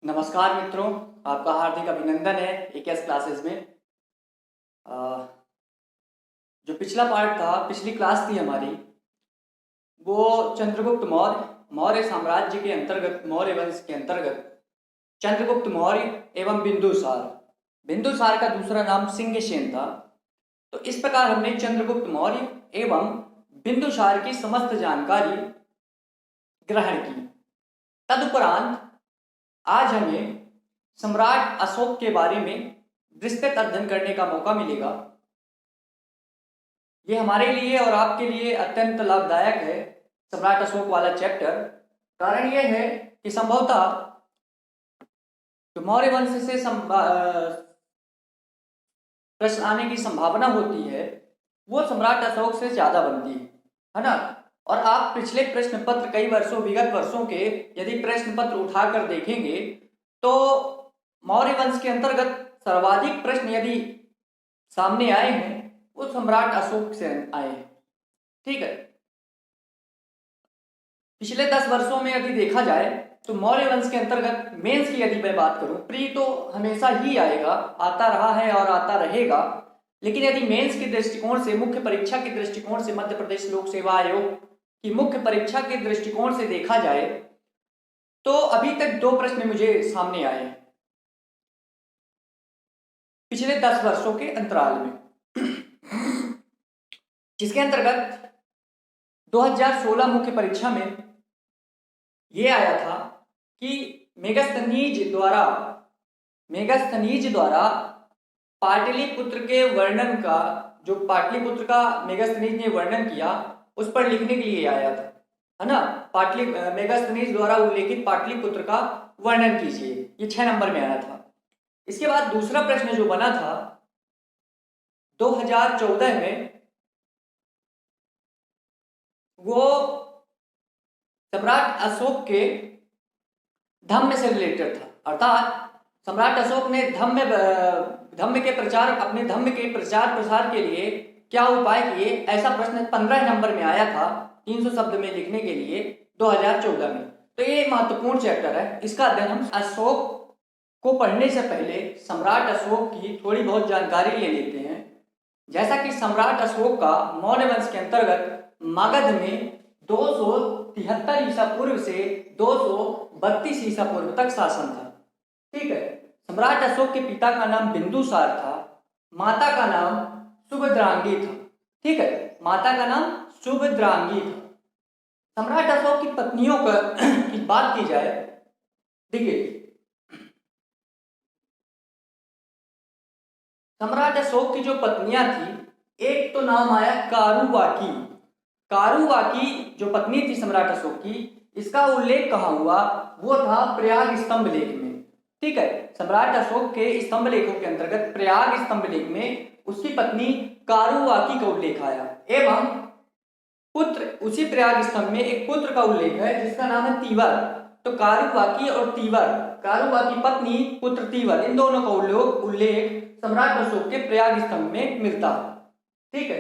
नमस्कार मित्रों, आपका हार्दिक अभिनंदन है एकेएस क्लासेस में। अ, जो पिछला पार्ट था, पिछली क्लास थी हमारी, वो चंद्रगुप्त मौर्य मौर्य साम्राज्य के अंतर्गत, मौर्य वंश के अंतर्गत चंद्रगुप्त मौर्य एवं बिंदुसार। बिंदुसार का दूसरा नाम सिंहसेन था। तो इस प्रकार हमने चंद्रगुप्त मौर्य एवं बिंदुसार की समस्त जानकारी ग्रहण की। तदुपरांत आज हमें सम्राट अशोक के बारे में विस्तृत अध्ययन करने का मौका मिलेगा। ये हमारे लिए और आपके लिए अत्यंत लाभदायक है, सम्राट अशोक वाला चैप्टर। कारण यह है कि संभवतः जो मौर्य वंश से प्रश्न आने की संभावना होती है वो सम्राट अशोक से ज्यादा बनती है ना। और आप पिछले प्रश्न पत्र, कई वर्षों, विगत वर्षों के यदि प्रश्न पत्र उठाकर देखेंगे तो मौर्य वंश के अंतर्गत सर्वाधिक प्रश्न यदि सामने आए हैं वो सम्राट अशोक से आए हैं। ठीक है, पिछले 10 वर्षों में यदि देखा जाए तो मौर्य वंश के अंतर्गत मेंस की यदि मैं बात करूं, प्री तो हमेशा ही आएगा, आता रहा है और आता रहेगा, लेकिन यदि मेंस के दृष्टिकोण से, मुख्य परीक्षा के दृष्टिकोण से, मध्य प्रदेश लोक सेवा आयोग की मुख्य परीक्षा के दृष्टिकोण से देखा जाए तो अभी तक 2 प्रश्न मुझे सामने आए हैं पिछले 10 वर्षों के अंतराल में, जिसके अंतर्गत 2016 मुख्य परीक्षा में यह आया था कि मेगास्थनीज द्वारा पाटलिपुत्र के वर्णन का, जो पाटलिपुत्र का मेगास्थनीज ने वर्णन किया उस पर लिखने के लिए आया था, है ना। मेगास्थनीज द्वारा उल्लेखित पाटलिपुत्र का वर्णन कीजिए, ये 6 नंबर में आया था। इसके बाद दूसरा प्रश्न जो बना था 2014 में, वो सम्राट अशोक के धम्म से रिलेटेड था। अर्थात सम्राट अशोक ने धम्म के प्रचार, अपने धम्म के प्रचार प्रसार के लिए क्या उपाय किए, ऐसा प्रश्न 15 नंबर में आया था 300 शब्द में लिखने के लिए 2014 में। तो ये महत्वपूर्ण चैप्टर है, इसका अध्ययन हम अशोक को पढ़ने से पहले सम्राट अशोक की थोड़ी बहुत जानकारी ले लेते हैं। जैसा कि सम्राट अशोक का मौर्य वंश के अंतर्गत मगध में 273 ईसा पूर्व से 232 ईसा पूर्व तक शासन था। ठीक है, सम्राट अशोक के पिता का नाम बिंदुसार था, माता का नाम सुभद्रांगी था। ठीक है, माता का नाम सुभद्रांगी था। सम्राट अशोक की पत्नियों की बात की जाए, देखिए सम्राट अशोक की जो पत्नियां थी, एक तो नाम आया कारुबाकी। कारुबाकी जो पत्नी थी सम्राट अशोक की, इसका उल्लेख कहाँ हुआ, वो था प्रयाग स्तंभ लेख में। ठीक है, सम्राट अशोक के स्तंभ लेखों के अंतर्गत प्रयाग स्तंभ लेख में उसकी पत्नी कारुबाकी का उल्लेख आया, एवं पुत्र, उसी प्रयाग स्तंभ में एक पुत्र का उल्लेख है जिसका नाम है तीवर। तो कारुबाकी और तीवर, कारुबाकी पत्नी, पुत्र तीवर, इन दोनों का उल्लेख सम्राट अशोक के प्रयाग स्तंभ में मिलता है। ठीक है,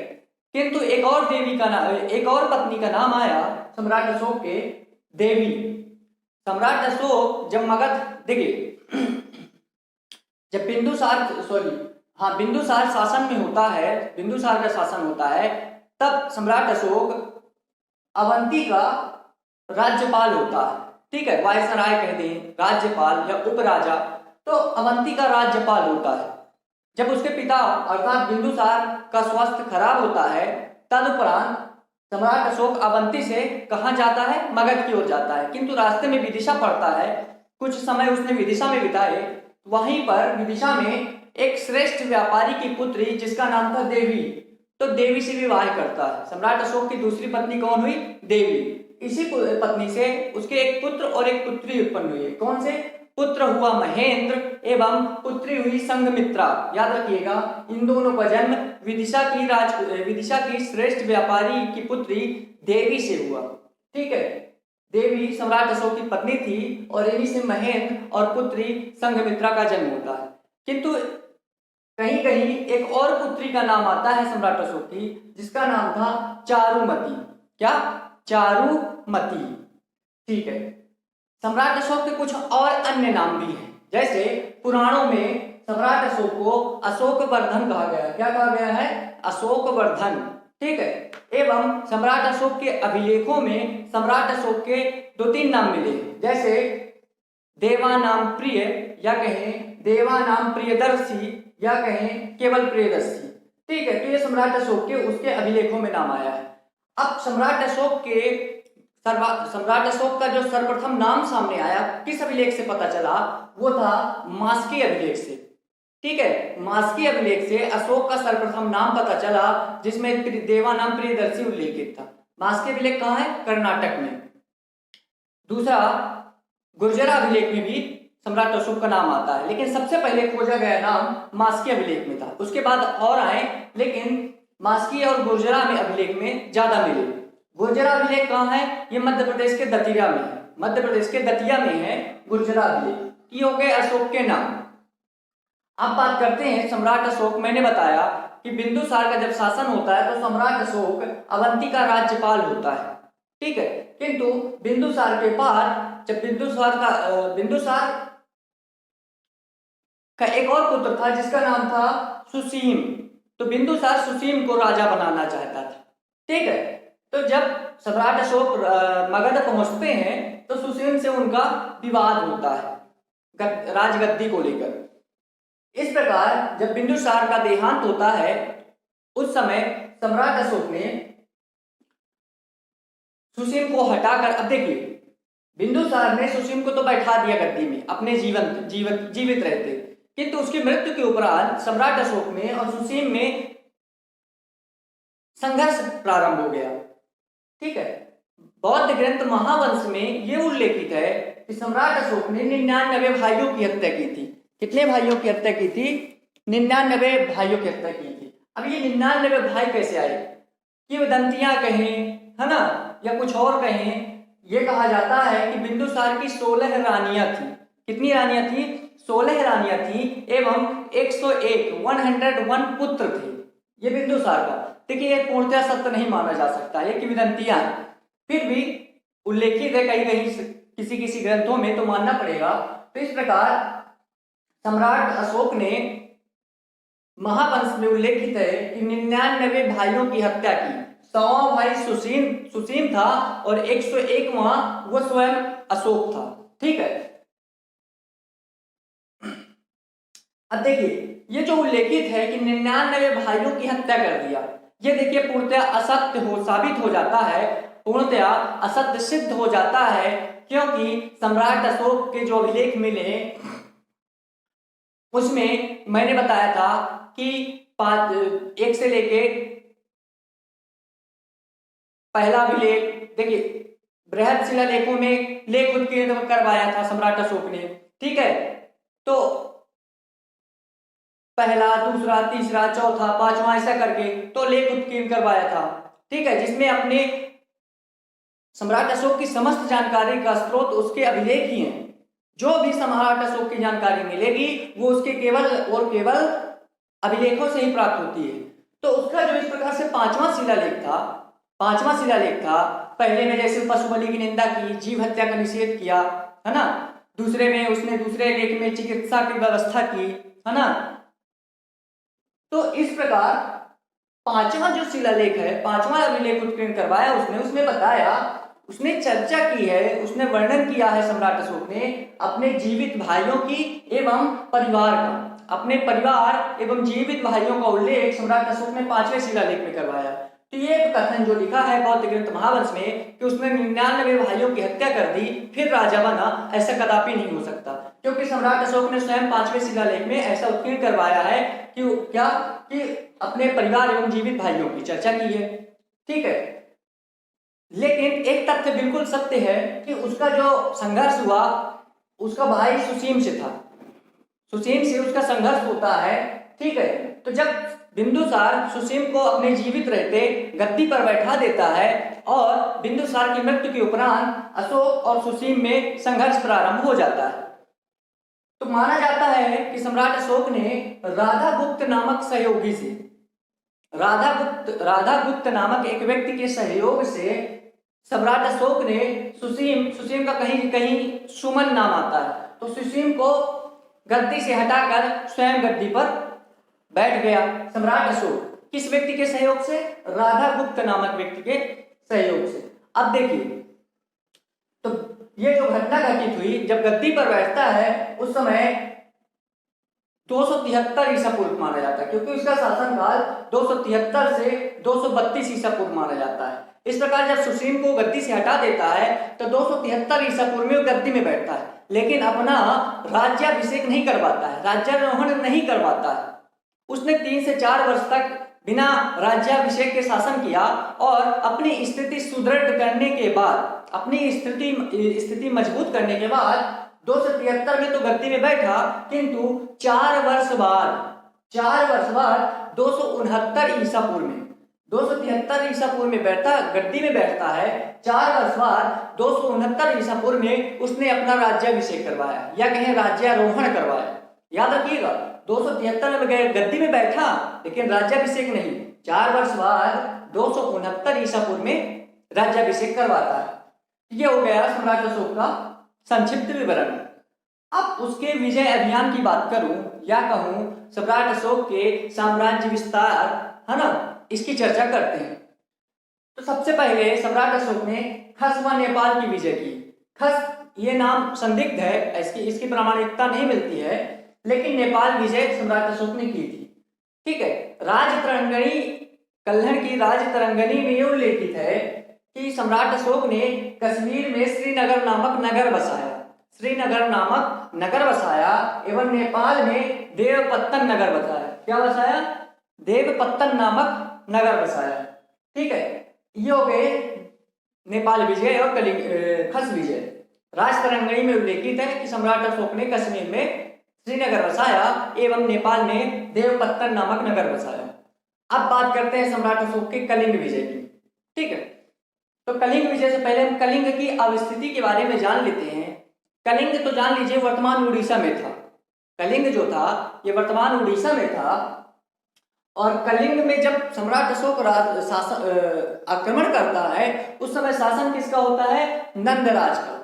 किंतु एक और देवी का नाम, एक और पत्नी का नाम आया सम्राट अशोक के, देवी। सम्राट अशोक जब मगध, देखिए जब बिंदुसार शासन में होता है, बिंदुसार का शासन होता है, तब सम्राट अशोक अवंती का राज्यपाल होता है। ठीक है, वायसराय कह दें, राज्यपाल या उपराजा, तो अवंती का राज्यपाल होता है। जब उसके पिता अर्थात बिंदुसार का स्वास्थ्य खराब होता है, तदुपरांत सम्राट अशोक अवंती से कहां जाता है, मगध की ओर जाता है, किंतु रास्ते में विदिशा पड़ता है। कुछ समय उसने विदिशा में बिताए, वहीं पर विदिशा में एक श्रेष्ठ व्यापारी की पुत्री जिसका नाम था देवी, तो देवी से विवाह करता है। सम्राट अशोक की दूसरी पत्नी कौन हुई, देवी। इसी पत्नी से उसके एक पुत्र और एक पुत्री उत्पन्न हुई है। कौन से? पुत्र हुआ महेंद्र एवं पुत्री हुई संघमित्रा। याद रखिएगा, इन दोनों का जन्म विदिशा की श्रेष्ठ व्यापारी की पुत्री देवी से हुआ। ठीक है, देवी सम्राट अशोक की पत्नी थी और इन्हीं से महेंद्र और पुत्री संघमित्रा का जन्म होता है। किंतु कहीं कहीं एक और पुत्री का नाम आता है सम्राट अशोक की, जिसका नाम था चारुमती। क्या? चारुमती। ठीक है, सम्राट अशोक के कुछ और अन्य नाम भी हैं। जैसे पुराणों में सम्राट अशोक को अशोकवर्धन कहा गया है। क्या कहा गया है? अशोकवर्धन। ठीक है। एवं सम्राट अशोक के अभिलेखों में सम्राट अशोक के 2-3 नाम मिले, जैसे देवानाम प्रिय, या कहें देवानाम प्रियदर्शी, या कहें केवल प्रियदर्शी। ठीक है। तो ये सम्राट अशोक के उसके अभिलेखों में नाम आया है। अब सम्राट अशोक का जो सर्वप्रथम नाम सामने आया किस अभिलेख से पता चला? वो था मास्की अभिलेख से। ठीक है। मास्की अभिलेख से अशोक का सर्वप्रथम नाम पता चला, जिसमें देवानाम प्रियदर्शी उल्लेखित था। मास्की अभिलेख कहाँ है? कर्नाटक में। दूसरा, गुर्जरा अभिलेख में भी सम्राट अशोक का नाम आता है, लेकिन सबसे पहले खोजा गया नाम मास्की अभिलेख में था। उसके बाद और आए, लेकिन मास्की और गुर्जरा में अभिलेख में ज्यादा मिले। गुर्जरा अभिलेख कहाँ है? ये मध्य प्रदेश के दतिया में है। मध्य प्रदेश के दतिया में है गुर्जरा अभिलेख। ये हो गए अशोक के नाम। अब बात करते हैं सम्राट अशोक। मैंने बताया कि बिंदुसार का जब शासन होता है तो सम्राट अशोक अवंती का राज्यपाल होता है। ठीक है। किंतु बिंदुसार के बाद जब बिंदुसार का एक और पुत्र था जिसका नाम था सुसीम, तो बिंदुसार सुसीम को राजा बनाना चाहता था। ठीक है। तो जब सम्राट अशोक मगध पहुंचते हैं तो सुसीम से उनका विवाद होता है राजगद्दी को लेकर। इस प्रकार जब बिंदुसार का देहांत होता है उस समय सम्राट अशोक ने सुसीम को हटाकर, अब देखिए बिंदुसार ने सुसीम को तो बैठा दिया गद्दी में अपने जीवित रहते, किंतु उसकी मृत्यु के उपरांत सम्राट अशोक में और सुसीम में संघर्ष प्रारंभ हो गया। ठीक है। बौद्ध ग्रंथ महावंश में यह उल्लेखित है कि सम्राट अशोक ने 99 भाइयों की हत्या की थी। कितने भाइयों की हत्या की थी? 99 भाइयों की हत्या की थी। अब ये 99 भाई कैसे आए? किंवदंतियां कहें, है ना, या कुछ और कहें, ये कहा जाता है कि बिंदुसार की 16 रानियां थी। कितनी रानियां थी? 16 रानियां थी एवं 101 पुत्र थे ये बिंदुसार का। देखिए ये पूर्णतः सत्य नहीं माना जा सकता, ये किंवदंतियां फिर भी उल्लेखित है कहीं किसी ग्रंथों में, तो मानना पड़ेगा। तो इस प्रकार सम्राट अशोक ने महावंश में उल्लेखित है कि 99 भाइयों की हत्या की। 100वां भाई सुसीम था और 101वां वो स्वयं अशोक था। ठीक है। अब देखिए ये जो उल्लेखित है कि 99 भाइयों की हत्या कर दिया, ये देखिए पूर्णतः असत्य साबित हो जाता है, पूर्णतः असत्य सिद्ध हो जाता है, क्योंकि सम्राट अशोक के जो अभिलेख मिले उसमें मैंने बताया था कि 1 से लेके पहला अभिलेख, देखिए बृहद शिलालेखों में लेख उत्कीर्ण करवाया था सम्राट अशोक ने। ठीक है। तो पहला, दूसरा, तीसरा, चौथा, पांचवा ऐसा करके तो लेख उत्कीर्ण करवाया था। ठीक है। जिसमें अपने सम्राट अशोक की समस्त जानकारी का स्रोत उसके अभिलेख ही हैं। जो भी सम्राट अशोक की जानकारी मिलेगी वो उसके केवल और केवल अभिलेखों से ही प्राप्त होती है। तो उसका जो इस प्रकार से पांचवा शिलालेख था, पहले में जैसे पशु बलि की निंदा की, जीव हत्या का निषेध किया, है ना। दूसरे में उसने दूसरे लेख में चिकित्सा की व्यवस्था की, है ना। तो इस प्रकार पांचवा जो शिलालेख है, पांचवा अभिलेख उत्कीर्ण करवाया उसने बताया, उसने चर्चा की है, उसने वर्णन किया है सम्राट अशोक ने अपने जीवित भाइयों की एवं परिवार का, अपने परिवार एवं जीवित भाइयों का उल्लेख सम्राट अशोक ने 5वें शिलालेख में करवाया। तो ये कथन जो लिखा है बौद्ध ग्रंथ महावंश में कि उसने 99 भाइयों की हत्या कर दी फिर राजा बना, ऐसा कदापि नहीं हो सकता, क्योंकि सम्राट अशोक ने स्वयं 5वें शिलालेख में ऐसा उत्कीर्ण करवाया है कि क्या कि अपने परिवार एवं जीवित भाइयों की चर्चा की है। ठीक है। लेकिन एक तथ्य बिल्कुल सत्य है कि उसका जो संघर्ष हुआ उसका भाई सुसीम से था, सुसीम से उसका संघर्ष होता है। ठीक है। तो जब बिंदुसार सुसीम को अपने जीवित रहते गद्दी पर बैठा देता है और बिंदुसार की मृत्यु के उपरांत अशोक और सुसीम में संघर्ष प्रारंभ हो जाता है। तो माना जाता है कि सम्राट अशोक ने राधागुप्त नामक सहयोगी से, राधागुप्त नामक एक व्यक्ति के सहयोग से सम्राट अशोक ने सुसीम का कहीं कहीं सुमन नाम आता है, तो सुसीम को गद्दी से हटाकर स्वयं गद्दी पर बैठ गया सम्राट अशोक। किस व्यक्ति के सहयोग से? राधा गुप्त नामक व्यक्ति के सहयोग से। अब देखिए, तो ये जो घटना घटित हुई, जब गद्दी पर बैठता है उस समय 273 ईसा पूर्व माना जाता है, क्योंकि उसका शासनकाल 273 से 232 ईसा पूर्व माना जाता है। इस प्रकार जब सुसीम को गद्दी से हटा देता है तो 273 ईसा पूर्व में वो गद्दी में बैठता है, लेकिन अपना राज्याभिषेक नहीं करवाता है, राज्यारोहण नहीं करवाता है। उसने 3 से 4 वर्ष तक बिना राज्याभिषेक के शासन किया और अपनी स्थिति सुदृढ़ करने के बाद, अपनी स्थिति मजबूत करने के बाद 273 में तो गद्दी में बैठा, किंतु 4 वर्ष बाद 269 ईसा पूर्व में, 273 ईसा पूर्व में बैठता, गद्दी में बैठता है। 4 वर्ष बाद 269 ईसा पूर्व में उसने अपना राज्याभिषेक करवाया, या कहें राज्यारोहण करवाया। याद रखिएगा, 273 में गद्दी में बैठा लेकिन राज्याभिषेक नहीं। 4 वर्ष बाद 269 ईसा पूर्व में राज्याभिषेक करवाता है। यह हो गया सम्राट अशोक का संक्षिप्त विवरण। अब उसके विजय अभियान की बात करूं या कहूं सम्राट अशोक के साम्राज्य विस्तार, है ना, इसकी चर्चा करते हैं। तो सबसे पहले सम्राट अशोक ने खस व नेपाल की विजय की। खस ये नाम संदिग्ध है, इसकी प्रामाणिकता नहीं मिलती है, लेकिन नेपाल विजय सम्राट अशोक ने की थी। ठीक है। राजतरंगिणी, कल्हड़ की राजतरंगिणी में ये उल्लेखित है कि सम्राट अशोक ने कश्मीर में श्रीनगर नामक नगर बसाया एवं नेपाल में देवपत्तन नगर बसाया। क्या बसाया? देवपत्तन नामक नगर बसाया। ठीक है। ये हो गए नेपाल विजय और खस विजय। राजतरंगिणी में उल्लेखित है कि सम्राट अशोक ने कश्मीर में श्रीनगर बसाया एवं नेपाल में देवपत्तन नामक नगर बसाया। अब बात करते हैं सम्राट अशोक के कलिंग विजय की। ठीक है। तो कलिंग विजय से पहले हम कलिंग की अवस्थिति के बारे में जान लेते हैं। कलिंग तो जान लीजिए वर्तमान उड़ीसा में था। कलिंग जो था ये वर्तमान उड़ीसा में था, और कलिंग में जब सम्राट अशोक आक्रमण करता है उस समय शासन किसका होता है? नंदराज का।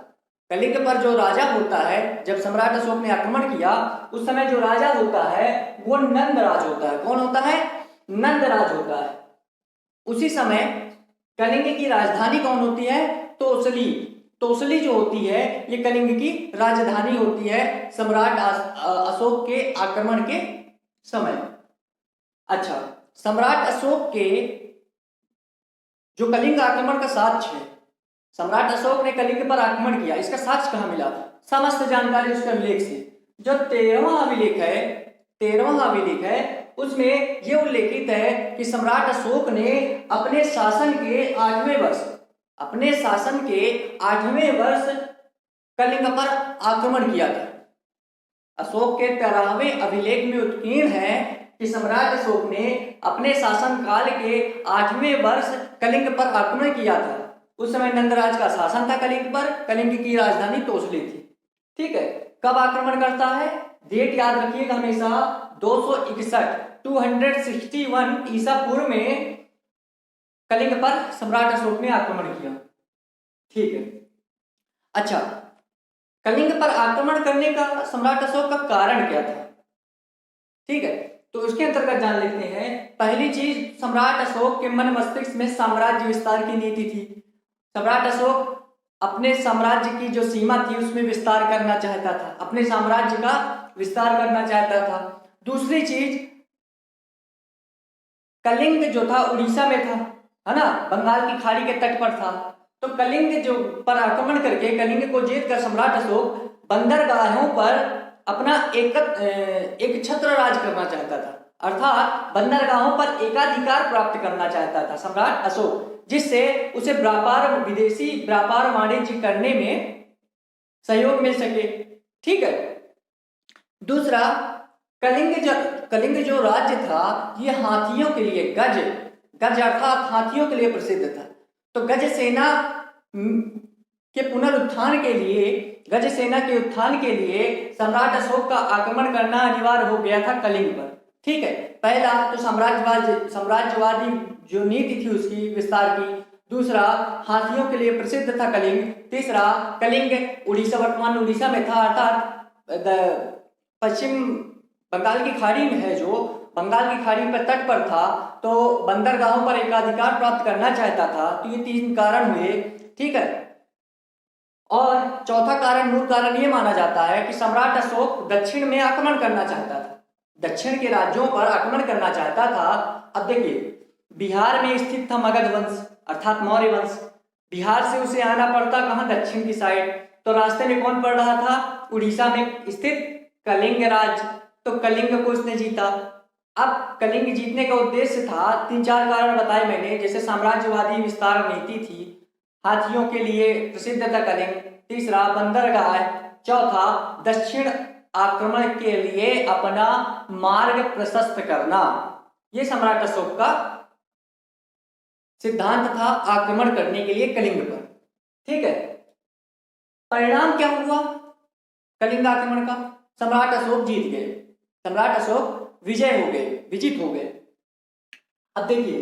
कलिंग पर जो राजा होता है, जब सम्राट अशोक ने आक्रमण किया उस समय जो राजा होता है वो नंदराज होता है। कौन होता है? नंदराज होता है। उसी समय कलिंग की राजधानी कौन होती है? तोसली। तोसली जो होती है ये कलिंग की राजधानी होती है सम्राट अशोक के आक्रमण के समय। अच्छा, सम्राट अशोक के जो कलिंग आक्रमण का साक्ष्य है, सम्राट अशोक ने कलिंग पर आक्रमण किया, इसका साक्ष्य कहाँ मिला? समस्त जानकारी उसके अभिलेख से। जो 13वां अभिलेख है उसमें यह उल्लेखित है कि सम्राट अशोक ने अपने शासन के 8वें वर्ष कलिंग पर आक्रमण किया था। अशोक के 13वें अभिलेख में उत्कीर्ण है कि सम्राट अशोक ने अपने शासन काल के 8वें वर्ष कलिंग पर आक्रमण किया था। उस समय नंदराज का शासन था कलिंग पर। कलिंग की राजधानी तोसली थी। ठीक है। कब आक्रमण करता है? डेट याद रखिएगा हमेशा, 261 ईसा पूर्व में कलिंग पर सम्राट अशोक ने आक्रमण किया। ठीक है। अच्छा, कलिंग पर आक्रमण करने का सम्राट अशोक का कारण क्या था? ठीक है, तो उसके अंतर्गत जान लेते हैं। पहली चीज, सम्राट अशोक के मन मस्तिष्क में साम्राज्य विस्तार की नीति थी। सम्राट अशोक अपने साम्राज्य की जो सीमा थी उसमें विस्तार करना चाहता था, अपने साम्राज्य का विस्तार करना चाहता था। दूसरी चीज, कलिंग जो था उड़ीसा में था, है ना, बंगाल की खाड़ी के तट पर था। तो कलिंग जो पर आक्रमण करके कलिंग को जीत कर सम्राट अशोक बंदरगाहों पर अपना एक छत्र राज करना चाहता था, अर्थात बंदरगाहों पर एकाधिकार प्राप्त करना चाहता था सम्राट अशोक, जिससे उसे विदेशी व्यापार वाणिज्य करने में सहयोग मिल सके। ठीक है। दूसरा, कलिंग जो राज्य था ये हाथियों के लिए, गज अर्थात हाथियों के लिए प्रसिद्ध था। तो गज सेना के उत्थान के लिए सम्राट अशोक का आक्रमण करना अनिवार्य हो गया था कलिंग पर। ठीक है। पहला तो साम्राज्यवादी जो नीति थी उसकी विस्तार की। दूसरा हाथियों के लिए प्रसिद्ध था कलिंग। तीसरा कलिंग उड़ीसा, वर्तमान उड़ीसा में था, अर्थात पश्चिम बंगाल की खाड़ी में है, जो बंगाल की खाड़ी पर तट पर था, तो बंदरगाहों पर एकाधिकार प्राप्त करना चाहता था। तो ये 3 कारण हुए, ठीक है। और चौथा कारण, मूल कारण ये माना जाता है कि सम्राट अशोक दक्षिण में आक्रमण करना चाहता था, दक्षिण के राज्यों पर आक्रमण करना चाहता था। अब देखिए, बिहार में स्थित था मगध वंश अर्थात मौर्य वंश। बिहार से उसे आना पड़ता कहाँ, दक्षिण की साइड। तो रास्ते में कौन पड़ रहा था, उड़ीसा में स्थित कलिंग राज्य। तो कलिंग को उसने जीता। अब कलिंग जीतने का उद्देश्य था, 3-4 कारण बताए मैंने, जैसे साम्राज्यवादी विस्तार नीति थी, हाथियों के लिए प्रसिद्ध था कलिंग, तीसरा बंदरगाह, चौथा दक्षिण आक्रमण के लिए अपना मार्ग प्रशस्त करना। यह सम्राट अशोक का सिद्धांत था आक्रमण करने के लिए कलिंग पर, ठीक है। परिणाम क्या हुआ कलिंग आक्रमण का, सम्राट अशोक जीत गए, सम्राट अशोक विजय हो गए, विजित हो गए। अब देखिए,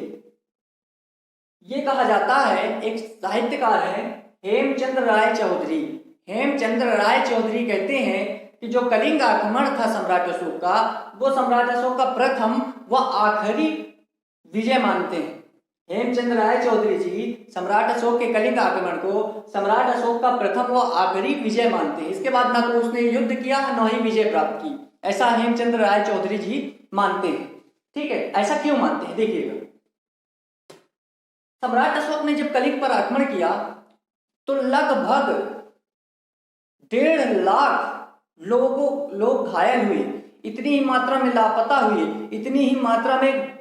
ये कहा जाता है, एक साहित्यकार है हेमचंद्र राय चौधरी, हेमचंद्र राय चौधरी कहते हैं कि जो कलिंग आक्रमण था सम्राट अशोक का, वो सम्राट अशोक का प्रथम व आखिरी विजय मानते हैं। हेमचंद्र राय चौधरी जी सम्राट अशोक के कलिंग आक्रमण को सम्राट अशोक का प्रथम व आखिरी विजय मानते हैं। इसके बाद ना तो उसने युद्ध किया, न ही विजय प्राप्त की, ऐसा हेमचंद्र राय चौधरी जी मानते हैं, ठीक है। ऐसा क्यों मानते हैं, देखिएगा। सम्राट अशोक ने जब कलिंग पर आक्रमण किया तो लगभग 1.5 लाख लोग घायल हुए, इतनी ही मात्रा में लापता हुए, इतनी ही मात्रा में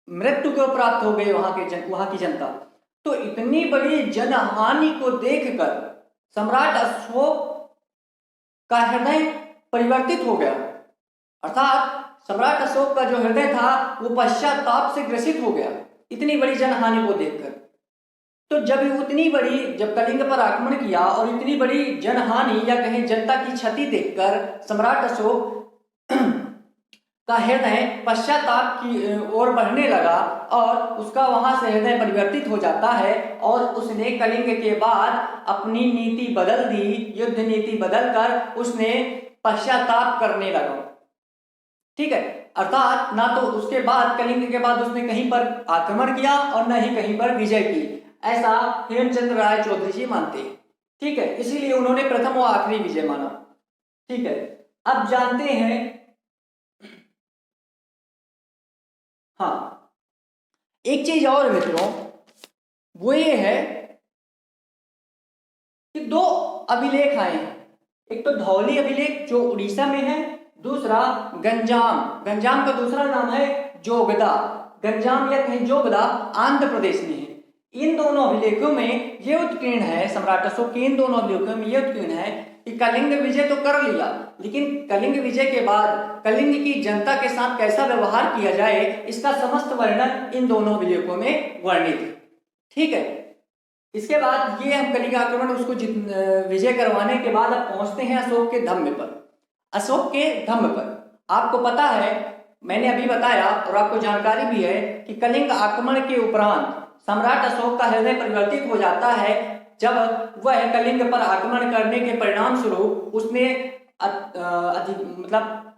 मृत्यु को प्राप्त हो गए वहां की जनता। तो इतनी बड़ी जनहानि को देखकर सम्राट अशोक का हृदय परिवर्तित हो गया, अर्थात सम्राट अशोक का जो हृदय था वो पश्चाताप से ग्रसित हो गया इतनी बड़ी जनहानि को देखकर। तो जब कलिंग पर आक्रमण किया और इतनी बड़ी जनहानि या कहीं जनता की क्षति देखकर सम्राट अशोक का हृदय पश्चाताप की ओर बढ़ने लगा और उसका वहां से हृदय परिवर्तित हो जाता है और उसने कलिंग के बाद अपनी नीति बदल दी, युद्ध नीति बदलकर उसने पश्चाताप करने लगा, ठीक है। अर्थात ना तो उसके बाद कलिंग के बाद उसने कहीं पर आक्रमण किया और न ही कहीं पर विजय की, ऐसा हेमचंद्र राय चौधरी जी मानते हैं, ठीक है। इसीलिए उन्होंने प्रथम और आखिरी विजय माना, ठीक है। अब जानते हैं, हाँ, एक चीज और मित्रों, वो ये है कि 2 अभिलेख आए हैं। एक तो धौली अभिलेख जो उड़ीसा में है, दूसरा गंजाम का दूसरा नाम है जोगदा, गंजाम या कहीं जोगदा आंध्र प्रदेश में है। इन दोनों अभिलेखों में ये उत्कीर्ण है, सम्राट अशोक के इन दोनों अभिलेखों में ये उत्कीर्ण है कि कलिंग विजय तो कर लिया, लेकिन कलिंग विजय के बाद कलिंग की जनता के साथ कैसा व्यवहार किया जाए, इसका समस्त वर्णन इन दोनों अभिलेखों में वर्णित है, ठीक है। इसके बाद ये हम कलिंग आक्रमण उसको विजय करवाने के बाद अब पहुंचते हैं अशोक के धम्म पर। अशोक के धम्म पर आपको पता है, मैंने अभी बताया और आपको जानकारी भी है कि कलिंग आक्रमण के उपरांत सम्राट अशोक का हृदय परिवर्तित हो जाता है जब वह कलिंग पर आक्रमण करने के परिणाम स्वरूप उसने मतलब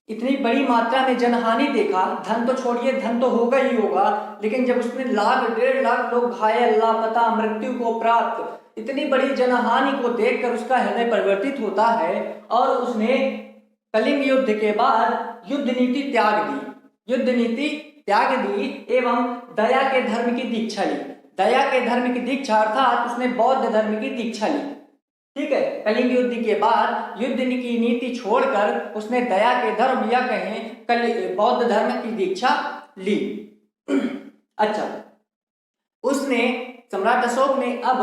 इतनी बड़ी मात्रा में जनहानि देखा। धन तो छोड़िए, धन तो होगा ही होगा, लेकिन जब उसने 1.5 लाख लोग घायल, लापता, मृत्यु को प्राप्त, इतनी बड़ी जनहानि को देखकर उसका हृदय परिवर्तित होता है और उसने कलिंग युद्ध के बाद युद्ध नीति त्याग दी एवं दया के धर्म की दीक्षा ली। दया के धर्म की दीक्षा अर्थात उसने बौद्ध धर्म की दीक्षा ली, ठीक है। कलिंग युद्ध के बाद युद्ध की नीति छोड़कर उसने दया के धर्म या कहें बौद्ध धर्म की दीक्षा ली। अच्छा, उसने सम्राट अशोक ने अब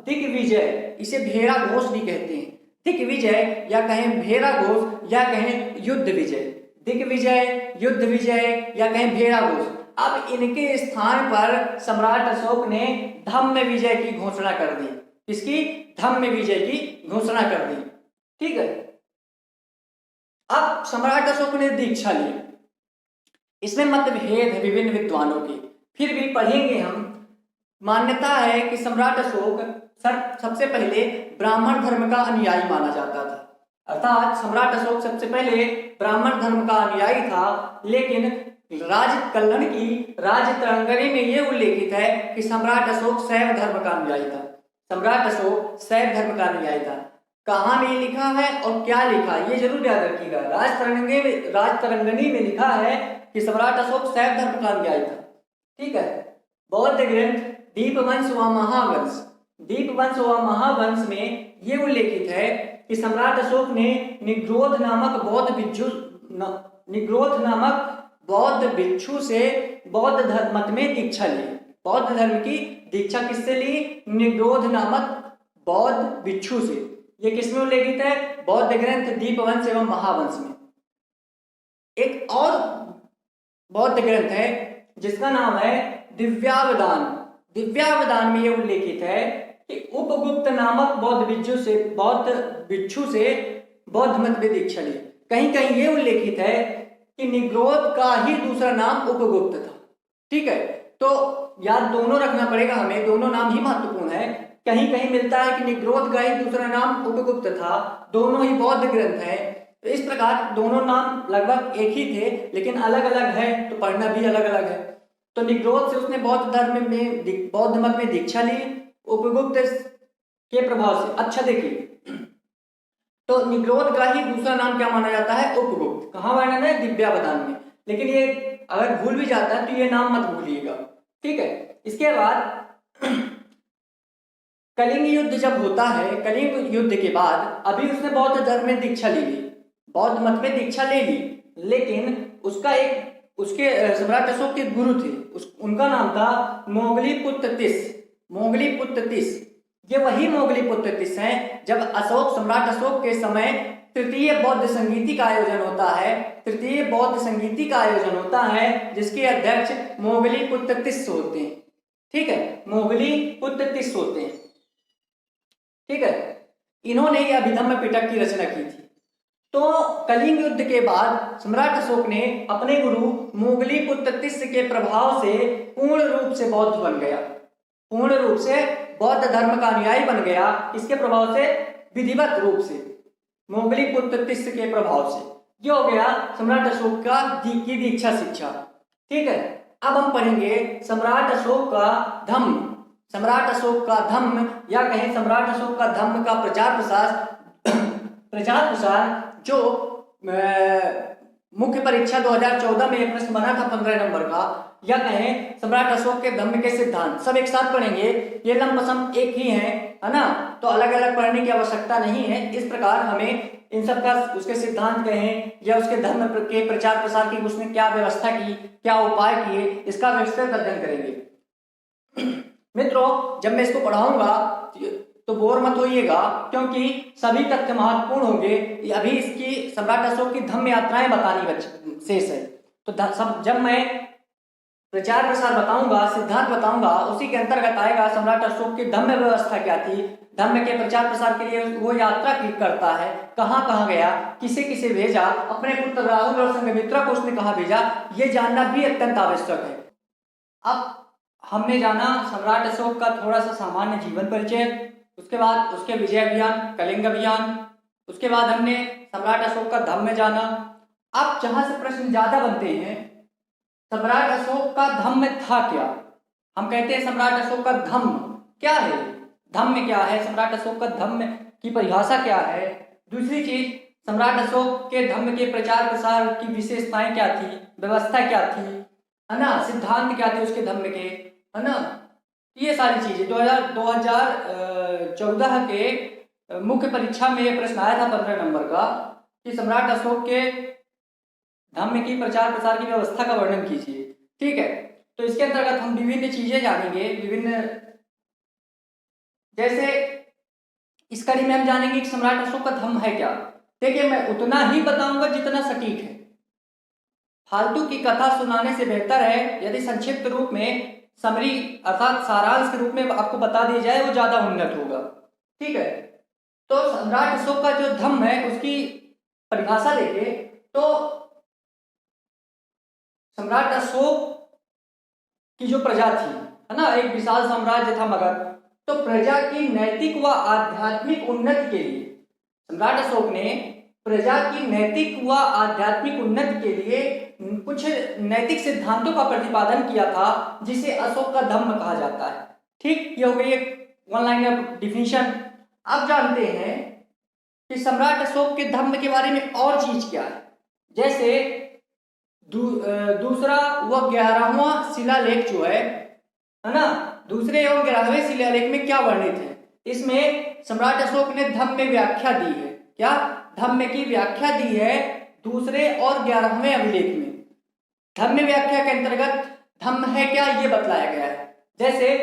दिग्विजय, इसे भेड़ा घोष भी कहते हैं, दिग्विजय या कहें भेड़ा घोष या कहें युद्ध विजय, दिग्विजय, युद्ध विजय या कहें भेड़ा घोष। अब इनके स्थान पर सम्राट अशोक ने धम्म विजय की घोषणा कर दी। किसकी? धम्म विजय की घोषणा कर दी, ठीक है। अब सम्राट अशोक ने दीक्षा ली, इसमें मतभेद है विभिन्न विद्वानों के, फिर भी पढ़ेंगे हम। मान्यता है कि सम्राट अशोक सबसे पहले ब्राह्मण धर्म का अनुयायी माना जाता था। अर्थात सम्राट अशोक सबसे पहले ब्राह्मण धर्म का अनुयायी था, लेकिन राजकल्लन की राजतरंगिणी में यह उल्लेखित है कि सम्राट अशोक शैव धर्म का अनुयायी था। सम्राट अशोक शैव धर्म का अनुयायी था। कहाँ में लिखा है और क्या लिखा है ये जरूर याद रखिएगा। राजतरंगिणी में लिखा है कि सम्राट अशोक शैव धर्म का अनुयायी था। ठीक है। बौद्ध ग्रंथ दीपवंश व महावंश, दीपवंश व महावंश में ये उल्लेखित है कि सम्राट अशोक ने निग्रोध नामक बौद्ध भिक्षु से बौद्ध धर्म मत में दीक्षा ली। बौद्ध धर्म की दीक्षा किससे ली? निग्रोध नामक बौद्ध भिक्षु से। ये किसमें उल्लेखित है? बौद्ध ग्रंथ दीपवंश एवं महावंश में। एक और बौद्ध ग्रंथ है जिसका नाम है दिव्यावदान। दिव्यावदान में यह उल्लेखित है कि उपगुप्त नामक बौद्ध भिक्षु से बौद्ध मत में दीक्षा ली। कहीं कहीं यह उल्लेखित है कि निग्रोध का ही दूसरा नाम उपगुप्त था। ठीक है, तो याद दोनों रखना पड़ेगा हमें, दोनों नाम ही महत्वपूर्ण है। कहीं कहीं मिलता है कि निग्रोध का ही दूसरा नाम उपगुप्त था, दोनों ही बौद्ध ग्रंथ है। तो इस प्रकार दोनों नाम लगभग एक ही थे, लेकिन अलग अलग है तो पढ़ना भी अलग अलग है। तो निग्रोध से उसने बौद्ध मत में दीक्षा ली, उपगुप्त के प्रभाव से। अच्छा देखिए, तो निग्रोध का ही दूसरा नाम क्या माना जाता है? उपगुप्त। कहाँ वर्णन है? दिव्यावदान में। लेकिन ये अगर भूल भी जाता है तो ये नाम मत भूलिएगा। ठीक है। इसके बाद कलिंग युद्ध जब होता है, कलिंग युद्ध के बाद अभी उसने बौद्ध धर्म में दीक्षा ले ली, बौद्ध मत में दीक्षा ले ली, लेकिन उसके सम्राट अशोक के गुरु थे, उनका नाम था मोगलीपुत्र तिस। ये वही मोगलीपुत्र हैं जब सम्राट अशोक के समय तृतीय बौद्ध संगीति का आयोजन होता है, जिसके अध्यक्ष मोगलीपुत्र तिस होते हैं। ठीक है, मोगलीपुत्र तिस होते हैं। ठीक है, इन्होंने यह अभिधम्म पिटक की रचना की थी। तो कलिंग युद्ध के बाद सम्राट अशोक ने अपने गुरु मोगलीपुत्र तिस के प्रभाव से पूर्ण रूप से बौद्ध बन गया, पूर्ण रूप से बौद्ध धर्म का अनुयायी बन गया। इसके प्रभाव से, विधिवत रूप से, मोगलीपुत्र तिस के प्रभाव से ये हो गया सम्राट अशोक की दीक्षा शिक्षा। ठीक है, अब हम पढ़ेंगे सम्राट अशोक का धम्म। सम्राट अशोक का धम्म या कहें सम्राट अशोक का धम्म का प्रचार प्रसार जो मुख्य परीक्षा 2014 में प्रश्न बना था 15 नंबर का, या कहें सम्राट अशोक के धम्म के सिद्धांत, सब एक साथ पढ़ेंगे। ये लंबसम एक ही है ना, तो अलग अलग पढ़ने की आवश्यकता नहीं है। इस प्रकार हमें इन सब का, उसके सिद्धांत कहें या उसके धर्म के प्रचार प्रसार की उसने क्या व्यवस्था की, क्या उपाय किए, इसका विस्तृत अध्ययन करेंगे। मित्रों, जब मैं इसको पढ़ाऊंगा तो बोर मत होइएगा, क्योंकि सभी तथ्य महत्वपूर्ण होंगे। अभी इसकी सम्राट अशोक की धम्म यात्राएं बतानी शेष है। तो जब मैं प्रचार प्रसार बताऊंगा, सिद्धांत बताऊंगा, उसी के अंतर्गत आएगा सम्राट अशोक की धम्म व्यवस्था क्या थी, धम्म के प्रचार प्रसार के लिए वो यात्रा की करता है, कहाँ कहाँ गया, किसे किसे भेजा, अपने पुत्र राहुल और संघमित्रा को उसने कहाँ भेजा, ये जानना भी अत्यंत आवश्यक है। अब हमने जाना सम्राट अशोक का थोड़ा सा सामान्य जीवन परिचय, उसके बाद उसके विजय अभियान, कलिंग अभियान, उसके बाद हमने सम्राट अशोक का धम्म जाना। अब जहां से प्रश्न ज्यादा बनते हैं, सम्राट अशोक का धम्म था क्या? हम कहते हैं सम्राट अशोक का धम्म क्या है, धम्म क्या है, सम्राट अशोक का धम्म की परिभाषा क्या है। दूसरी चीज, सम्राट अशोक के धम्म के प्रचार प्रसार की विशेषताएं क्या थी, व्यवस्था क्या थी, है ना, सिद्धांत क्या थे उसके धम्म के, है ना। ये सारी चीजें 2014 के मुख्य परीक्षा में ये प्रश्न आया था 15 नंबर का कि सम्राट अशोक के धम्म की प्रचार प्रसार की व्यवस्था का वर्णन कीजिए। ठीक है, तो इसके अंतर्गत हम विभिन्न चीजें जानेंगे, जैसे इस कड़ी में हम जानेंगे कि सम्राट अशोक का धम्म है क्या। देखिए, मैं उतना ही बताऊंगा जितना सटीक है। फालतू की कथा सुनाने से बेहतर है यदि संक्षिप्त रूप में, समरी अर्थात सारांश के रूप में आपको बता दिया जाए, वो ज्यादा उन्नत होगा। ठीक है, तो सम्राट अशोक का जो धम्म है उसकी परिभाषा देखें तो सम्राट अशोक की जो प्रजा थी, है ना, एक विशाल साम्राज्य था मगध। तो प्रजा की नैतिक व आध्यात्मिक उन्नति के लिए सम्राट अशोक ने प्रजा की नैतिक व आध्यात्मिक उन्नति के लिए कुछ नैतिक सिद्धांतों का प्रतिपादन किया था, जिसे अशोक का धम्म कहा जाता है। ठीक, ये हो गई एक वन लाइन डिफिनीशन। आप जानते हैं कि सम्राट अशोक के धम्म के बारे में और चीज क्या है। जैसे दूसरा व 11वां शिलालेख जो है ना, दूसरे एवं 11वें शिलालेख में क्या वर्णित है, इसमें सम्राट अशोक ने धम्म में व्याख्या दी है। क्या धम्म की व्याख्या दी है दूसरे और 11वें अभिलेख में। धम्म व्याख्या के अंतर्गत धम्म है क्या, ये बतलाया गया है। जैसे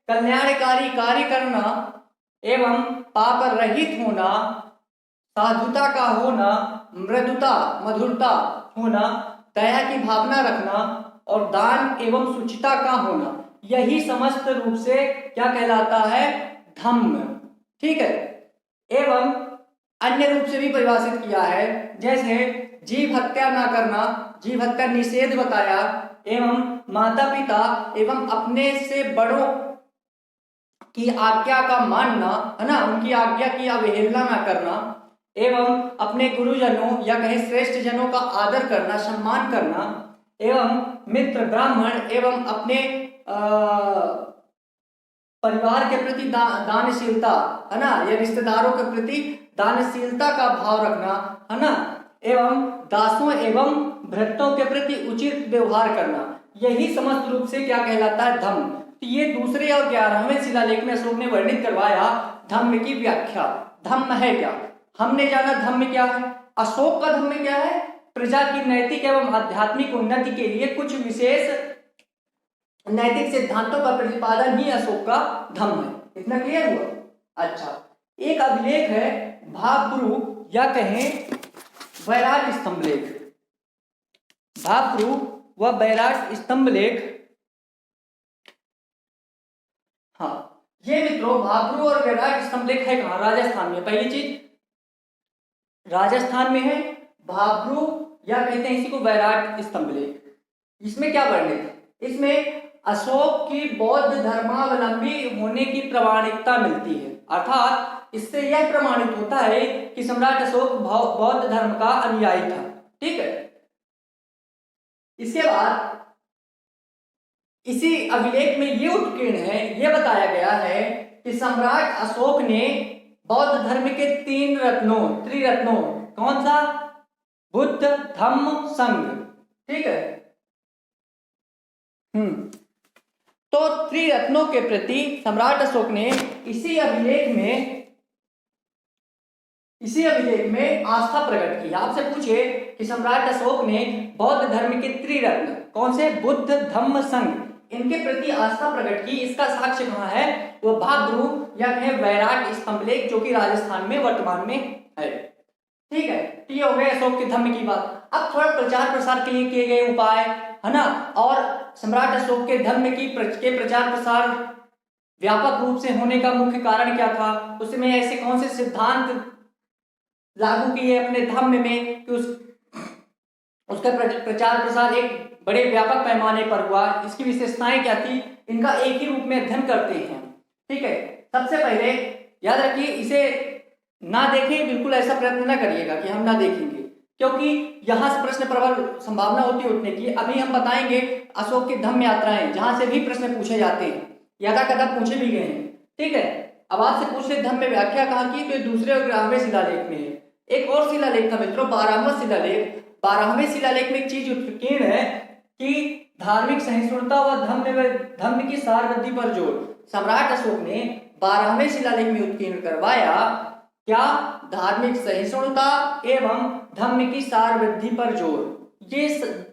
कल्याणकारी कार्य करना एवं पाप रहित होना, साधुता का होना, मृदुता मधुरता होना, दया की भावना रखना और दान एवं शुचिता का होना, यही समस्त रूप से क्या कहलाता है, धम्म। ठीक है, एवं अन्य रूप से भी परिभाषित किया है। जैसे जीव हत्या ना करना, जीव हत्या निषेध बताया, एवं माता पिता एवं अपने से बड़ों की आज्ञा का मानना, है ना, उनकी आज्ञा की अवहेलना ना करना, एवं अपने गुरुजनों या कहीं श्रेष्ठ जनों का आदर करना, सम्मान करना, एवं मित्र ब्राह्मण एवं अपने परिवार के प्रति दानशीलता, है ना, या रिश्तेदारों के प्रति दानशीलता का भाव रखना, है ना, एवं दासों एवं भृत्यों के प्रति उचित व्यवहार करना, यही समस्त रूप से क्या कहलाता है, धम्म। तो ये दूसरे और 11वें शिलालेख में अशोक ने वर्णित करवाया धम्म की व्याख्या। धम्म है क्या, हमने जाना धम्म क्या है। अशोक का धम्म क्या है, प्रजा की नैतिक एवं आध्यात्मिक उन्नति के लिए कुछ विशेष नैतिक सिद्धांतों का प्रतिपादन ही अशोक का धम्म है। इतना क्लियर हुआ। अच्छा, एक अभिलेख है भाब्रू या कहें बैराट स्तंभ लेख। भाब्रू व बैराट स्तंभ लेख, हाँ, ये मित्रों भाब्रू और बैराट स्तंभ लेख है कहाँ, राजस्थान में। पहली चीज राजस्थान में है भाब्रू या कहते हैं इसी को बैराट स्तंभ लेख। इसमें क्या वर्णित है, इसमें अशोक की बौद्ध धर्मावलंबी होने की प्रामाणिकता मिलती है। अर्थात इससे यह प्रमाणित होता है कि सम्राट अशोक बौद्ध धर्म का अनुयायी था। ठीक है, इसके बाद इसी अभिलेख में ये उत्कीर्ण है, ये बताया गया है कि सम्राट अशोक ने बौद्ध धर्म के 3 रत्नों, त्रिरत्नों, कौन सा, बुद्ध धम्म संघ। ठीक है, तो त्रिरत्नों के प्रति सम्राट अशोक ने इसी अभिलेख में आस्था प्रकट की। आपसे पूछे कि सम्राट अशोक ने बौद्ध धर्म के त्रिरत्न कौन से, बुद्ध धम्म संघ, इनके प्रति आस्था प्रकट की, इसका साक्ष्य कहाँ है, वो भाब्रू या कहें बैराट स्तंभ लेख, जो कि राजस्थान में वर्तमान में है। ठीक है, तो ये हो गए अशोक के धम्म की बात। अब थोड़ा प्रचार प्रसार के लिए किए गए उपाय, है ना, और सम्राट अशोक के धम्म के प्रचार प्रसार व्यापक रूप से होने का मुख्य कारण क्या था, उसमें ऐसे कौन से सिद्धांत लागू किए अपने धम्म में कि उसका प्रचार प्रसार एक बड़े व्यापक पैमाने पर हुआ। इसकी विशेषताएं क्या थी, इनका एक ही रूप में अध्ययन करते हैं। ठीक है, सबसे पहले याद रखिए, इसे ना देखें, बिल्कुल ऐसा प्रयत्न ना करिएगा कि हम ना देखेंगे, क्योंकि यहां से प्रश्न प्रबल संभावना होती है उठने की। अभी हम बताएंगे अशोक की धम्म यात्राएं, जहां से भी प्रश्न पूछे जाते हैं, यदा कदा पूछे भी गए हैं। ठीक है, अब आपसे पूछ ले धम्म में व्याख्या कहाँ की, तो दूसरे और 11वें शिलालेख में है। एक और शिलालेख था मित्रों, 12वां शिलालेख। 12वें शिलालेख में एक चीज उत्कीर्ण है कि धार्मिक सहिष्णुता व धम्म की सारवृद्धि पर जोर सम्राट अशोक ने 12वें शिलालेख में उत्कीर्ण करवाया। क्या, धार्मिक सहिष्णुता एवं धम्म की सारवृद्धि पर जोर। ये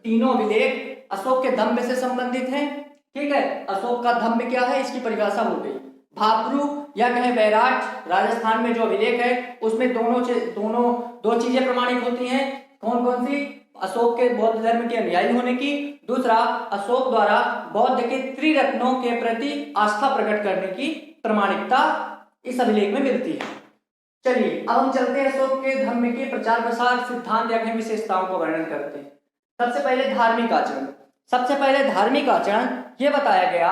तीनों अभिलेख अशोक के धम्म से संबंधित हैं। ठीक है, अशोक का धम्म क्या है, इसकी परिभाषा हो गई। भाब्रू या कहें बैराट राजस्थान में जो अभिलेख है, उसमें दो चीजें प्रमाणित होती हैं। कौन कौन सी, अशोक के बौद्ध धर्म के अनुयायी होने की, दूसरा अशोक द्वारा बौद्ध के त्रिरत्नों के प्रति आस्था प्रकट करने की प्रमाणिकता इस अभिलेख में मिलती है। चलिए अब हम चलते हैं अशोक के धर्म के प्रचार प्रसार सिद्धांत या विशेषताओं को वर्णन करते हैं। सबसे पहले धार्मिक आचरण। सबसे पहले धार्मिक आचरण ये बताया गया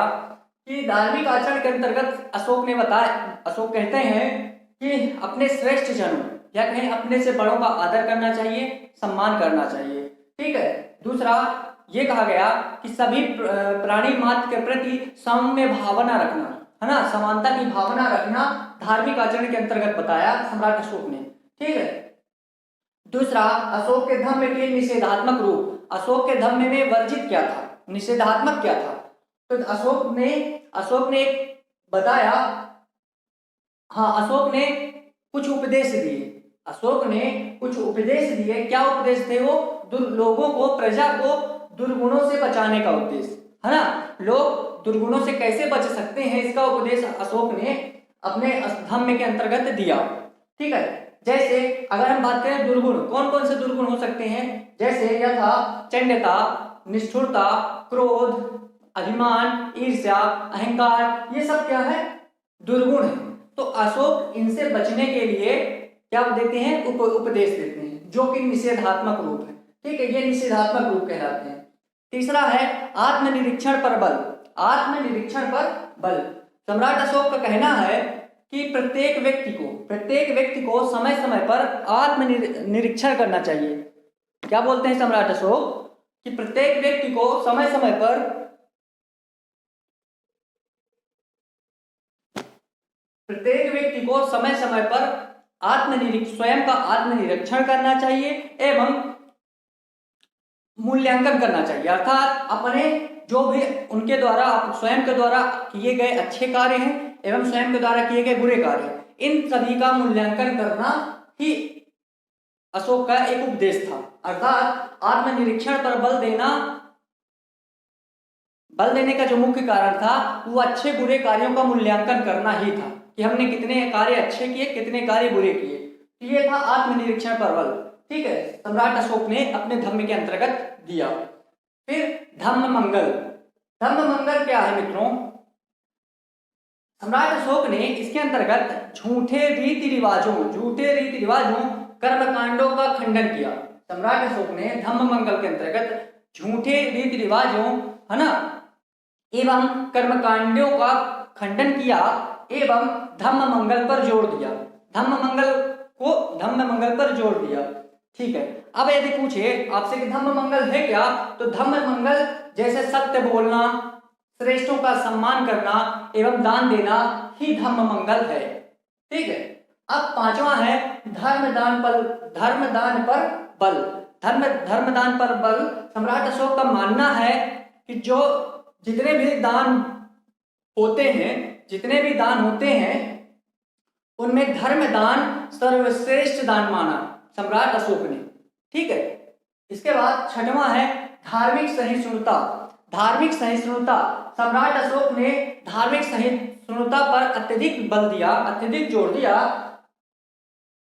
कि धार्मिक आचरण के अंतर्गत अशोक ने बताया, अशोक कहते हैं कि अपने श्रेष्ठ जनों या कहें अपने से बड़ों का आदर करना चाहिए, सम्मान करना चाहिए। ठीक है। दूसरा ये कहा गया कि सभी प्राणी मात्र के प्रति सौम्य भावना रखना, है ना, समानता की भावना रखना धार्मिक आचरण के अंतर्गत बताया सम्राट अशोक ने। ठीक है। दूसरा, अशोक के धम्म के निषेधात्मक रूप। अशोक के धम्म में वर्जित क्या था, निषेधात्मक क्या था? तो अशोक ने बताया, हाँ, अशोक ने कुछ उपदेश दिए। अशोक ने कुछ उपदेश दिए। क्या उपदेश थे वो? लोगों को, प्रजा को दुर्गुणों से बचाने का उपदेश, है ना। लोग दुर्गुणों से कैसे बच सकते हैं, इसका उपदेश अशोक ने अपने धम्म के अंतर्गत दिया। ठीक है। जैसे अगर हम बात करें दुर्गुण, कौन कौन से दुर्गुण हो सकते हैं? जैसे यथा चंडता, निष्ठुरता, क्रोध, अभिमान, ईर्ष्या, अहंकार, ये सब क्या है? दुर्गुण है। तो अशोक इनसे बचने के लिए क्या देते हैं? उपदेश देते हैं, जो कि निषेधात्मक रूप है। ठीक है, ये निषेधात्मक रूप कहलाते हैं। तीसरा है आत्मनिरीक्षण पर बल। आत्मनिरीक्षण पर बल। सम्राट अशोक का कहना है कि प्रत्येक व्यक्ति को समय समय पर आत्मनिरीक्षण करना चाहिए। क्या बोलते हैं सम्राट अशोक? कि प्रत्येक व्यक्ति को समय समय पर स्वयं का आत्मनिरीक्षण करना चाहिए एवं मूल्यांकन करना चाहिए। अर्थात अपने जो भी उनके द्वारा, स्वयं के द्वारा किए गए अच्छे कार्य हैं एवं स्वयं के द्वारा किए गए बुरे कार्य हैं, इन सभी का मूल्यांकन करना ही अशोक का एक उपदेश था। अर्थात आत्मनिरीक्षण पर बल देने का जो मुख्य कारण था वो अच्छे बुरे कार्यों का मूल्यांकन करना ही था, कि हमने कितने कार्य अच्छे किए, कितने कार्य बुरे किए। तो ये था आत्मनिरीक्षण पर बल। ठीक है, सम्राट अशोक ने अपने धम्म के अंतर्गत दिया। फिर धम्म मंगल। धम्म मंगल क्या है मित्रों? सम्राट अशोक ने इसके अंतर्गत झूठे रीति रिवाजों, कर्मकांडों का खंडन किया। सम्राट अशोक ने धम्म मंगल के अंतर्गत झूठे रीति रिवाजों, है ना, एवं कर्मकांडों का खंडन किया एवं धम्म मंगल पर जोर दिया। धम्म मंगल पर जोर दिया। ठीक है। अब यदि पूछे आपसे कि धम्म मंगल है क्या, तो धम्म मंगल जैसे सत्य बोलना, श्रेष्ठों का सम्मान करना एवं दान देना ही धम्म मंगल है। ठीक है। अब पांचवा है धर्मदान पर बल। धर्मदान पर बल। सम्राट अशोक का मानना है कि जितने भी दान होते हैं उनमें धर्मदान सर्वश्रेष्ठ दान माना सम्राट अशोक ने। ठीक है। इसके बाद छठवां है धार्मिक सहिष्णुता। सम्राट अशोक ने धार्मिक सहिष्णुता पर अत्यधिक जोर दिया।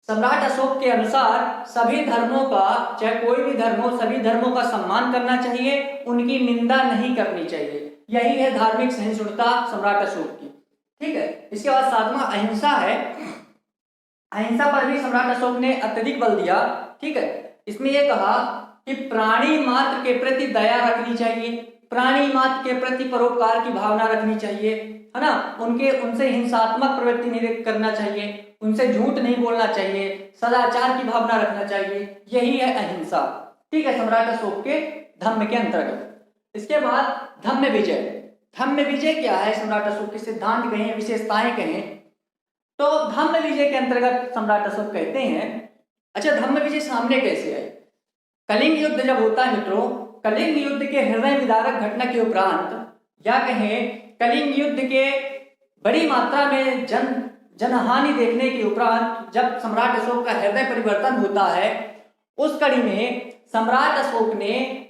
सम्राट अशोक के अनुसार सभी धर्मों का, चाहे कोई भी धर्म हो, सभी धर्मों का सम्मान करना चाहिए, उनकी निंदा नहीं करनी चाहिए। यही है धार्मिक सहिष्णुता सम्राट अशोक की। ठीक है। इसके बाद सातवां अहिंसा है। अहिंसा पर भी सम्राट अशोक ने अत्यधिक बल दिया। ठीक है। इसमें यह कहा कि प्राणी मात्र के प्रति दया रखनी चाहिए, प्राणी मात्र के प्रति परोपकार की भावना रखनी चाहिए, है ना। उनसे हिंसात्मक प्रवृत्ति नहीं करना चाहिए, उनसे झूठ नहीं बोलना चाहिए, सदाचार की भावना रखना चाहिए। यही है अहिंसा। ठीक है, सम्राट अशोक के धम्म के अंतर्गत। इसके बाद धम्म विजय क्या है? सम्राट अशोक के सिद्धांत कहें, विशेषताएं कहें, तो धम्म विजय के अंतर्गत सम्राट अशोक कहते हैं, अच्छा, धम्म विजय सामने कैसे आए? कलिंग युद्ध जब होता है मित्रों, कलिंग युद्ध के हृदय विदारक घटना के उपरांत, या कहें कलिंग युद्ध के बड़ी मात्रा में जनहानि देखने के उपरांत जब सम्राट अशोक का हृदय परिवर्तन होता है, उस कड़ी में सम्राट अशोक ने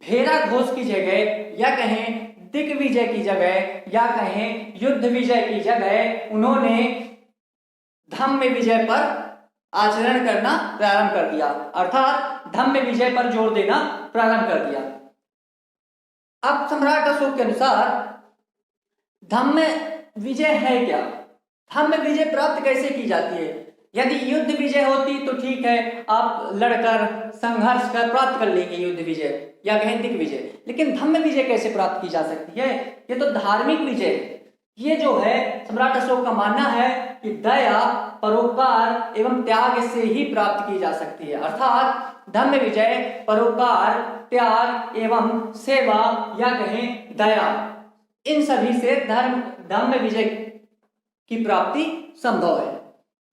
भेरा घोष की जगह, या कहें दिग्विजय की जगह, या कहें युद्ध विजय की जगह, उन्होंने धम्म विजय पर आचरण करना प्रारंभ कर दिया। अर्थात धम्म विजय पर जोर देना प्रारंभ कर दिया। अब सम्राट अशोक के अनुसार धम्म विजय है क्या? धम्म विजय प्राप्त कैसे की जाती है? यदि युद्ध विजय होती तो ठीक है, आप लड़कर संघर्ष कर प्राप्त कर लेंगे युद्ध विजय या कहें दिग्विजय, लेकिन धम्म विजय कैसे प्राप्त की जा सकती है? ये तो धार्मिक विजय है। ये जो है सम्राट अशोक का मानना है कि दया, परोपकार एवं त्याग से ही प्राप्त की जा सकती है। अर्थात धम्म विजय परोपकार, त्याग एवं सेवा या कहें दया, इन सभी से धम्म विजय की प्राप्ति संभव है।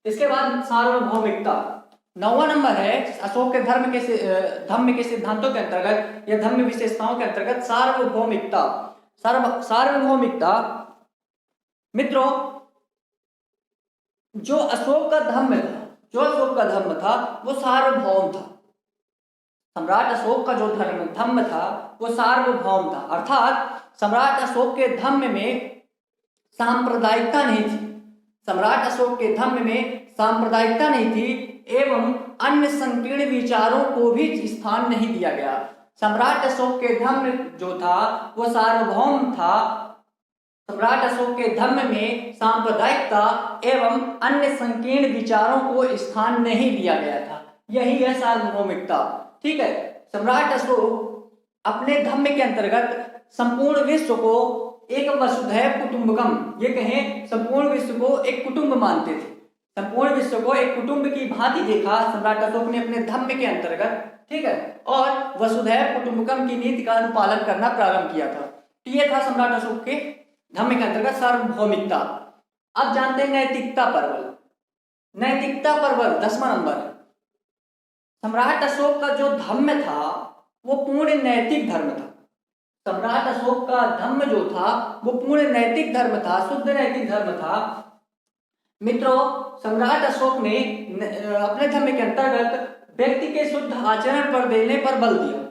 इसके बाद सार्वभौमिकता, 9वां नंबर है अशोक के धम्म के सिद्धांतों के अंतर्गत या धम्म विशेषताओं के अंतर्गत सार्वभौमिकता। सार्वभौमिकता मित्रों, जो अशोक का धम्म था वो सार्वभौम था। सम्राट अशोक का जो धम्म था वो सार्वभौम था, अर्थात सम्राट अशोक के धम्म में सांप्रदायिकता नहीं थी। सम्राट अशोक के धम्म में सांप्रदायिकता नहीं थी एवं अन्य संकीर्ण विचारों को भी स्थान नहीं दिया गया। सम्राट अशोक के धम्म जो था वो सार्वभौम था। सम्राट अशोक के धम्म में सांप्रदायिकता एवं अन्य संकीर्ण विचारों को स्थान नहीं दिया गया था। यही है सार्वभौमिकता। ठीक है, सम्राट अशोक अपने धम्म के अंतर्गत संपूर्ण विश्व को एक वसुधैव कुटुंबकम, ये कहें संपूर्ण विश्व को एक कुटुंब मानते थे। संपूर्ण विश्व को एक कुटुंब की भांति देखा सम्राट अशोक ने अपने धम्म के अंतर्गत। ठीक है, और वसुधैव कुटुंबकम की नीति का अनुपालन करना प्रारंभ किया था। ये था सम्राट अशोक के धम्म के अंतर्गत सार्वभौमिकता। अब जानते हैं नैतिकता परवल। नैतिकता परवल 10वां नंबर है। सम्राट अशोक का जो धम्म था वो पूर्ण नैतिक धर्म था। सम्राट अशोक का धम्म जो था वो पूर्ण नैतिक धर्म था, शुद्ध नैतिक धर्म था। मित्रों, सम्राट अशोक ने अपने धम्म के अंतर्गत व्यक्ति के शुद्ध आचरण पर देने पर बल दिया।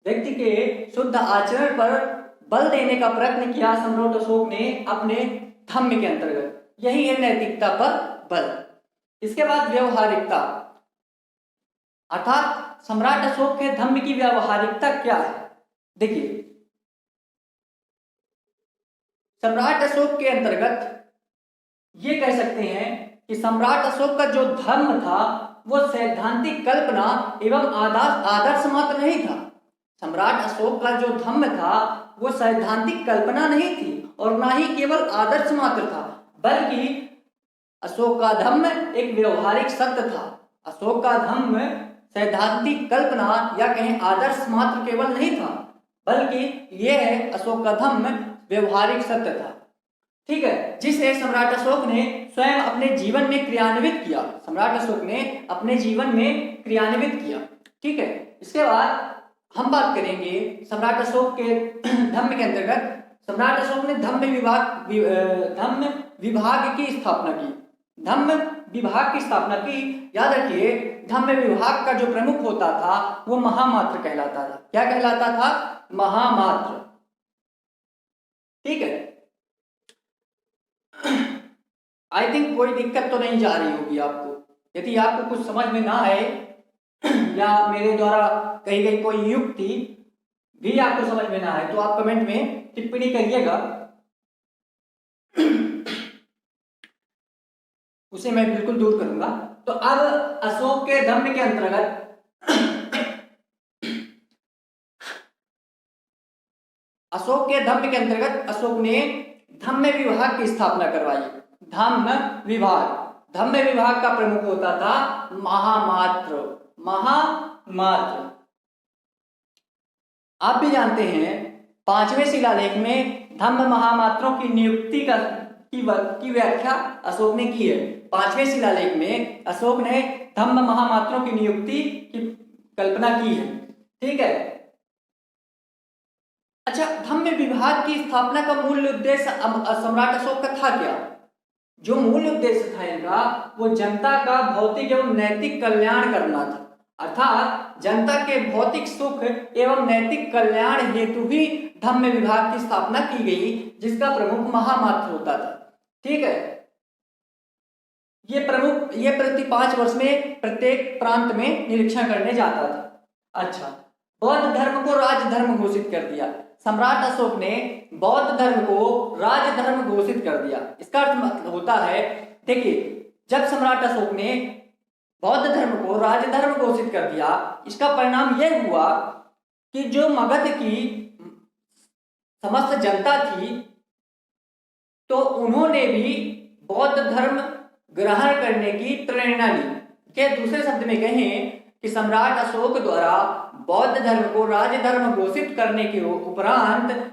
व्यक्ति के शुद्ध आचरण पर बल देने का प्रयत्न किया सम्राट अशोक ने अपने धम्म के अंतर्गत। यही है नैतिकता पर बल। इसके बाद व्यवहारिकता, अर्थात सम्राट अशोक के धम्म की व्यवहारिकता क्या है? देखिए, सम्राट अशोक के अंतर्गत ये कह सकते हैं कि सम्राट अशोक का जो धर्म था वो सैद्धांतिक कल्पना एवं आदर्श मात्र नहीं था। सम्राट अशोक का जो धम्म था वो सैद्धांतिक कल्पना नहीं थी और ना ही केवल आदर्श मात्र था, बल्कि अशोक का धम्म एक व्यवहारिक सत्य था। अशोक का धम्म सैद्धांतिक कल्पना या कहें आदर्श मात्र केवल नहीं था, बल्कि यह है अशोक का धम्म व्यवहारिक सत्य था। ठीक है, जिसे सम्राट अशोक ने स्वयं अपने जीवन में क्रियान्वित किया। सम्राट अशोक ने अपने जीवन में क्रियान्वित किया। ठीक है, इसके बाद हम बात करेंगे सम्राट अशोक के धम्म के अंतर्गत। सम्राट अशोक ने धम्म विभाग की स्थापना की। धम्म विभाग की स्थापना की। याद रखिए, धम्म विभाग का जो प्रमुख होता था वो महामात्र कहलाता था। क्या कहलाता था? महामात्र। ठीक है, आई थिंक कोई दिक्कत तो नहीं जा रही होगी आपको। यदि आपको कुछ समझ में ना आए या मेरे द्वारा कही गई कोई युक्ति भी आपको समझ में ना आए तो आप कमेंट में टिप्पणी करिएगा, उसे मैं बिल्कुल दूर करूंगा। तो अब अशोक के धम्म के अंतर्गत अशोक ने धम्म विभाग की स्थापना करवाई। धम्म विभाग का प्रमुख होता था महामात्र। आप भी जानते हैं 5वें शिलालेख में धम्म महामात्रों की नियुक्ति की व्याख्या अशोक ने की है। 5वें शिलालेख में अशोक ने धम्म महामात्रों की नियुक्ति की कल्पना की है। ठीक है, अच्छा, धम्म विभाग की स्थापना का मूल उद्देश्य सम्राट अशोक का था क्या? जो मूल उद्देश्य था इनका वो जनता का भौतिक एवं नैतिक कल्याण करना था। अर्थात जनता के भौतिक सुख एवं नैतिक कल्याण हेतु ही धम्म विभाग की स्थापना की गई, जिसका प्रमुख महामात्र होता था। ठीक है, ये प्रति 5 वर्ष में प्रत्येक प्रांत में निरीक्षण करने जाता था। अच्छा, बौद्ध धर्म को राजधर्म घोषित कर दिया। सम्राट अशोक ने बौद्ध धर्म को राजधर्म घोषित कर दिया। इसका अर्थ होता है, देखिए, जब सम्राट अशोक ने बौद्ध धर्म को राज्य धर्म घोषित कर दिया, इसका परिणाम यह हुआ कि जो मगध की समस्त जनता थी तो उन्होंने भी बौद्ध धर्म ग्रहण करने की प्रेरणा ली। के दूसरे शब्द में कहें कि सम्राट अशोक द्वारा बौद्ध धर्म को राज्य धर्म घोषित करने के उपरांत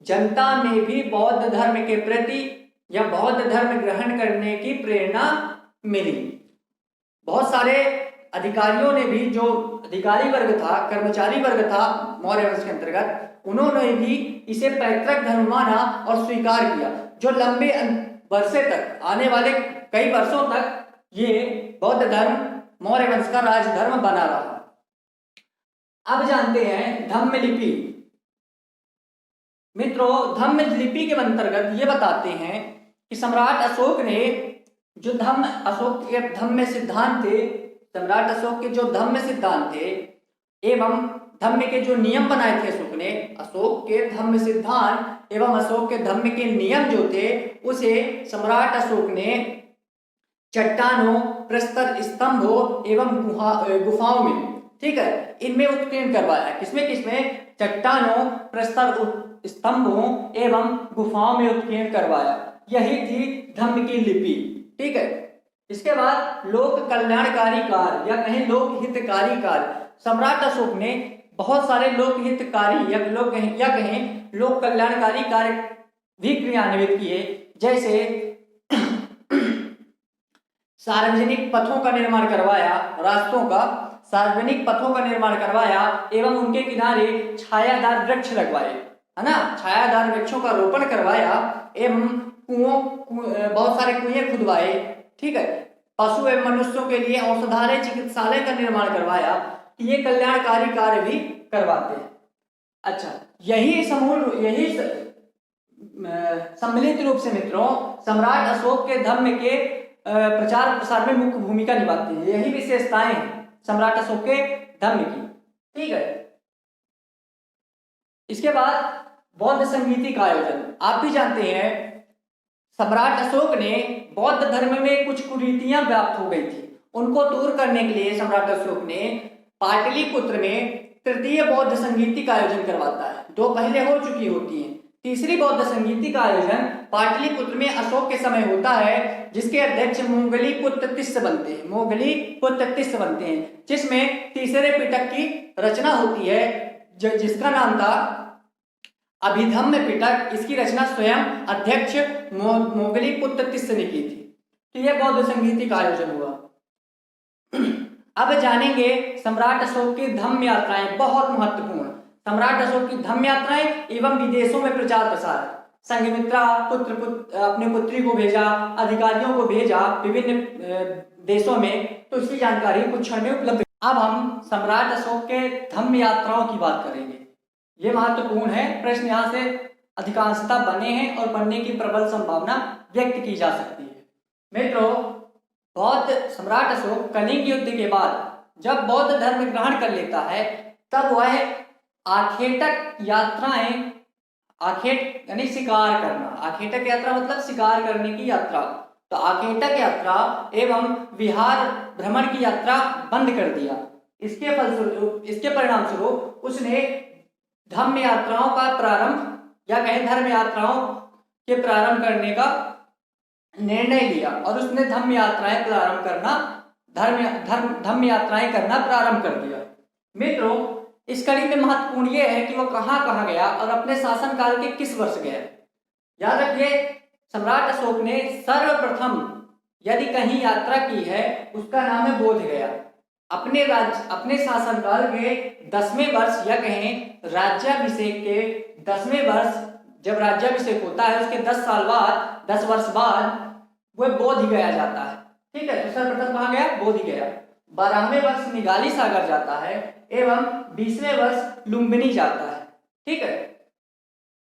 जनता में भी बौद्ध धर्म के प्रति या बौद्ध धर्म ग्रहण करने की प्रेरणा मिली। बहुत सारे अधिकारियों ने भी, जो अधिकारी वर्ग था, कर्मचारी वर्ग था मौर्य वंश के अंतर्गत, उन्होंने भी इसे पैतृक धर्म माना और स्वीकार किया, जो लंबे वर्षे तक, आने वाले कई वर्षों तक ये बौद्ध धर्म मौर्य वंश का राजधर्म बना रहा। अब जानते हैं धम्म लिपि। मित्रों, धम्म लिपि के अंतर्गत ये बताते हैं कि सम्राट अशोक ने जो अशोक के धम्म सिद्धांत थे, सम्राट अशोक के जो धम्म सिद्धांत थे एवं धम्म के जो नियम बनाए थे अशोक ने, अशोक के धम्म सिद्धांत एवं अशोक के धम्म के नियम जो थे उसे सम्राट अशोक ने चट्टानों, प्रस्तर स्तंभों एवं गुफाओं में, ठीक है, इनमें उत्कीर्ण करवाया। किसमें? चट्टानों, प्रस्तर स्तंभों एवं गुफाओं में उत्कीर्ण करवाया। यही थी धम्म की लिपि, ठीक है। इसके बाद लोक कल्याणकारी कार्य या कहें लोक हितकारी कार्य, सम्राट अशोक ने बहुत सारे लोक हितकारी या कहें लोक कल्याणकारी कार्य भी क्रियान्वित किए, जैसे सार्वजनिक पथों का निर्माण करवाया, रास्तों का सार्वजनिक पथों का निर्माण करवाया एवं उनके किनारे छायादार वृक्ष लगवाए, है ना, छायादार वृक्षों का रोपण करवाया एवं बहुत सारे कुएं खुदवाए, ठीक है। पशु एवं मनुष्यों के लिए औषधालय, चिकित्सालय का निर्माण करवाया। ये कल्याणकारी कार्य भी करवाते हैं। अच्छा, यही सम्मिलित रूप से मित्रों सम्राट अशोक के धम्म के प्रचार प्रसार में मुख्य भूमिका निभाती है। यही विशेषताएं हैं सम्राट अशोक के धम्म की, ठीक है। इसके बाद बौद्ध संगीति का आयोजन। आप भी जानते हैं सम्राट अशोक ने बौद्ध धर्म में कुछ कुरीतियां व्याप्त हो गई थी, उनको दूर करने के लिए सम्राट अशोक ने पाटलिपुत्र में तृतीय बौद्ध संगीति का आयोजन करवाता है। दो पहले हो चुकी होती हैं, तीसरी बौद्ध संगीति का आयोजन पाटलिपुत्र में अशोक के समय होता है, जिसके अध्यक्ष मोगलीपुत्र तिस्स बनते हैं, जिसमें तीसरे पिटक की रचना होती है, जिसका नाम था अभिधम्म पिटक। इसकी रचना स्वयं अध्यक्ष मोगलीपुत्र तिस्स ने की थी। तो यह बौद्ध संगीति का आयोजन हुआ। अब जानेंगे सम्राट अशोक की धम्म यात्राएं, बहुत महत्वपूर्ण। सम्राट अशोक की धम्म यात्राएं एवं विदेशों में प्रचार प्रसार। संघमित्रा अपने पुत्री को भेजा, अधिकारियों को भेजा विभिन्न देशों में, तो इसकी जानकारी कुछ क्षण में उपलब्ध। अब हम सम्राट अशोक के धम्म यात्राओं की बात करेंगे। ये महत्वपूर्ण है, प्रश्न यहाँ से अधिकांशतः बने हैं और बनने की प्रबल संभावना व्यक्त की जा सकती है। मित्रों, बौद्ध सम्राट अशोक कलिंग युद्ध के बाद जब बौद्ध धर्म ग्रहण कर लेता है, तब वह आखेटक यात्राएं, आखेट यानी शिकार करना, आखेटक यात्रा मतलब शिकार करने की यात्रा, तो आखेटक यात्रा एवं विहार भ्रमण की यात्रा बंद कर दिया। इसके परिणाम स्वरूप उसने धम्म यात्राओं का प्रारंभ या कहें धर्म यात्राओं के प्रारंभ करने का निर्णय लिया और उसने धम्म यात्राएं करना प्रारंभ कर दिया। मित्रों, इस कड़ी में महत्वपूर्ण यह है कि वह कहाँ गया और अपने शासनकाल के किस वर्ष गया। याद रखिए, सम्राट अशोक ने सर्वप्रथम यदि कहीं यात्रा की है उसका नाम है बोध गया। अपने शासनकाल के 10वें वर्ष या कहें राज्याभिषेक के 10वें वर्ष, जब राज्याभिषेक होता है उसके 10 वर्ष बाद वह बोध गया जाता है, ठीक है। तो सर्वप्रथम कहाँ गया? बोध गया। 12वें वर्ष निगाली सागर जाता है एवं 20वें वर्ष लुम्बिनी जाता है, ठीक है।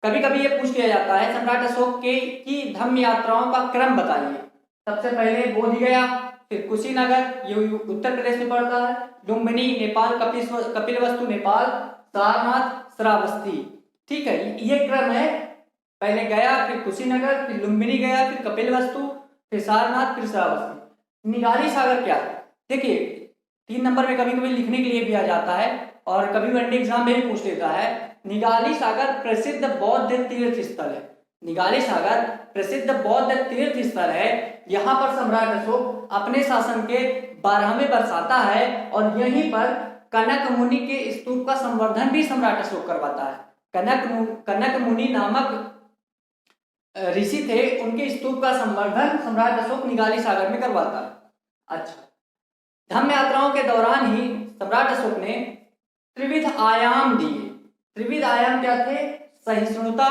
कभी कभी ये पूछ लिया जाता है सम्राट अशोक की धम्म यात्राओं का क्रम बताइए। सबसे पहले बोध गया, फिर कुशीनगर, ये उत्तर प्रदेश में पड़ता है, लुम्बिनी नेपाल, कपिलवस्तु नेपाल, सारनाथ श्रावस्ती, ठीक है। ये क्रम है, पहले गया, फिर कुशीनगर, फिर लुम्बिनी गया, फिर कपिलवस्तु, फिर सारनाथ, फिर श्रावस्ती। निगाली सागर क्या है? देखिए 3 नंबर में कभी कभी लिखने के लिए भी आ जाता है और कभी वनडे एग्जाम में भी पूछ लेता है। निगाली सागर प्रसिद्ध बौद्ध तीर्थ स्थल है। निगाली सागर प्रसिद्ध बौद्ध तीर्थ स्थल है। यहाँ पर सम्राट अशोक अपने शासन के 12वें वर्ष आता है और यहीं पर कनक मुनि के स्तूप का संवर्धन भी सम्राट अशोक करवाता है। कनक मुनि नामक ऋषि थे, उनके स्तूप का संवर्धन सम्राट अशोक निगाली सागर में करवाता है। अच्छा, धम्म यात्राओं के दौरान ही सम्राट अशोक ने त्रिविध आयाम दिए। त्रिविध आयाम क्या थे? सहिष्णुता,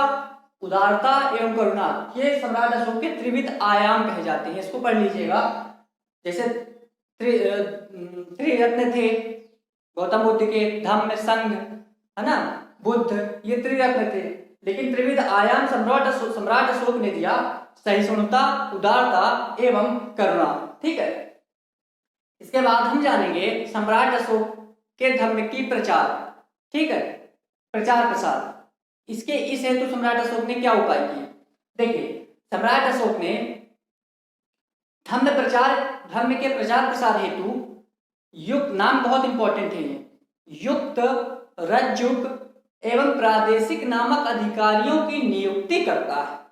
उदारता एवं करुणा। ये सम्राट अशोक के त्रिविध आयाम कहे जाते हैं, इसको पढ़ लीजिएगा। जैसे त्रिरत्न थे गौतम बुद्ध के, धम्म, संघ, है ना, बुद्ध, ये त्रिरत्न थे। लेकिन त्रिविध आयाम सम्राट अशोक ने दिया, सहिष्णुता, उदारता एवं करुणा। ठीक है, इसके बाद हम जानेंगे सम्राट अशोक के धर्म की प्रचार। ठीक है, प्रचार प्रसार, इसके इस हेतु सम्राट अशोक ने क्या उपाय किए? देखिए, सम्राट अशोक ने धर्म के प्रचार प्रसार हेतु युक्त, नाम बहुत इंपॉर्टेंट है ये, युक्त, रज्जुक एवं प्रादेशिक नामक अधिकारियों की नियुक्ति करता है।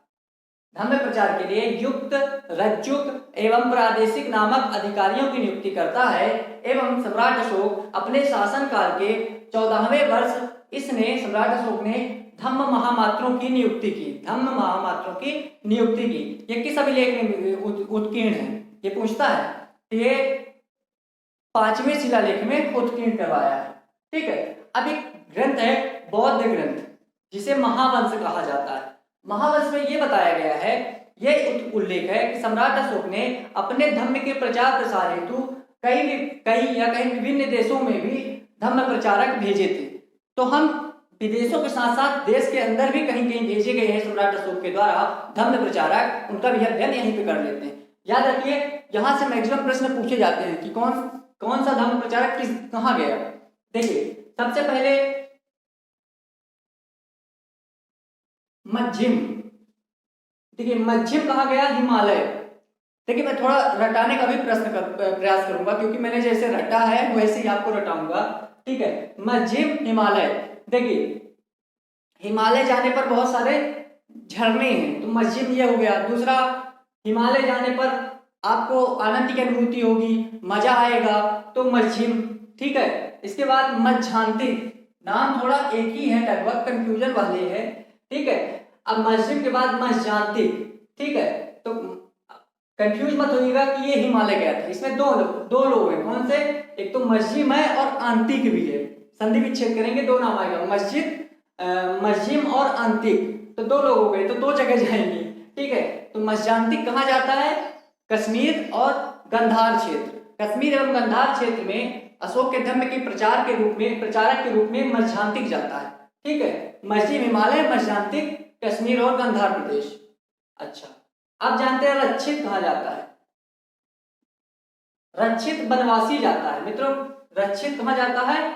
धर्म प्रचार के लिए युक्त, रज्जुक एवं प्रादेशिक नामक अधिकारियों की नियुक्ति करता है। एवं सम्राट अशोक अपने शासन काल के 14वें वर्ष इसने सम्राट अशोक ने धम्म महामात्रों की नियुक्ति की। धम्म महामात्रों की नियुक्ति की। ये किस अभिलेख में उत्कीर्ण है? ये पूछता है। ये 5वें शिलालेख में उत्कीर्ण करवाया है। ठीक है, अब एक ग्रंथ है बौद्ध ग्रंथ, जिसे महावंश कहा जाता है। महावंश में ये बताया गया है, ये उल्लेख है कि सम्राट अशोक ने अपने धर्म के प्रचार प्रसार हेतु कई विभिन्न देशों में भी धर्म प्रचारक भेजे थे। तो हम विदेशों के साथ साथ देश के अंदर भी कहीं कहीं भेजे गए हैं सम्राट अशोक के द्वारा धर्म प्रचारक, उनका भी अध्ययन यहीं पे कर लेते हैं। याद रखिए, यहाँ से मैक्सिमम प्रश्न पूछे जाते हैं कि कौन सा धर्म प्रचारक कहाँ गया। देखिए, सबसे पहले मध्यम। देखिए, मध्यम कहाँ गया? हिमालय। देखिए, मैं थोड़ा रटाने का भी प्रयास करूंगा, क्योंकि मैंने जैसे रटा है वैसे ही आपको रटाऊंगा। ठीक है, मध्यम हिमालय। देखिए, हिमालय जाने पर बहुत सारे झरने हैं, तो मध्यम ये हो गया। दूसरा, हिमालय जाने पर आपको आनंद की अनुभूति होगी, मजा आएगा, तो मध्यम। ठीक है, इसके बाद मध्यांतिक। नाम थोड़ा एक ही है, लगभग कंफ्यूजन वाले है। ठीक है, अब मध्यम के बाद मध्यांतिक। ठीक है, तो कंफ्यूज मत होइएगा कि ये हिमालय गया था। इसमें दो लोग हैं। कौन से? एक तो मध्यम है और आंतिक भी है। संधि विच्छेद करेंगे, दो नाम आएगा, मध्यम और आंतिक। तो 2 लोग हो गए, तो 2 जगह जाएंगे। ठीक है, तो मध्यांतिक कहाँ जाता है? कश्मीर और गंधार क्षेत्र। कश्मीर एवं गंधार क्षेत्र में अशोक के धर्म के प्रचारक के रूप में मध्यांतिक जाता है। ठीक है, मध्यम हिमालय, मध्यांतिक कश्मीर और गंधार प्रदेश। अच्छा, आप जानते हैं रक्षित कहाँ जाता है? रक्षित बनवासी जाता है। मित्रों, रक्षित कहाँ जाता है?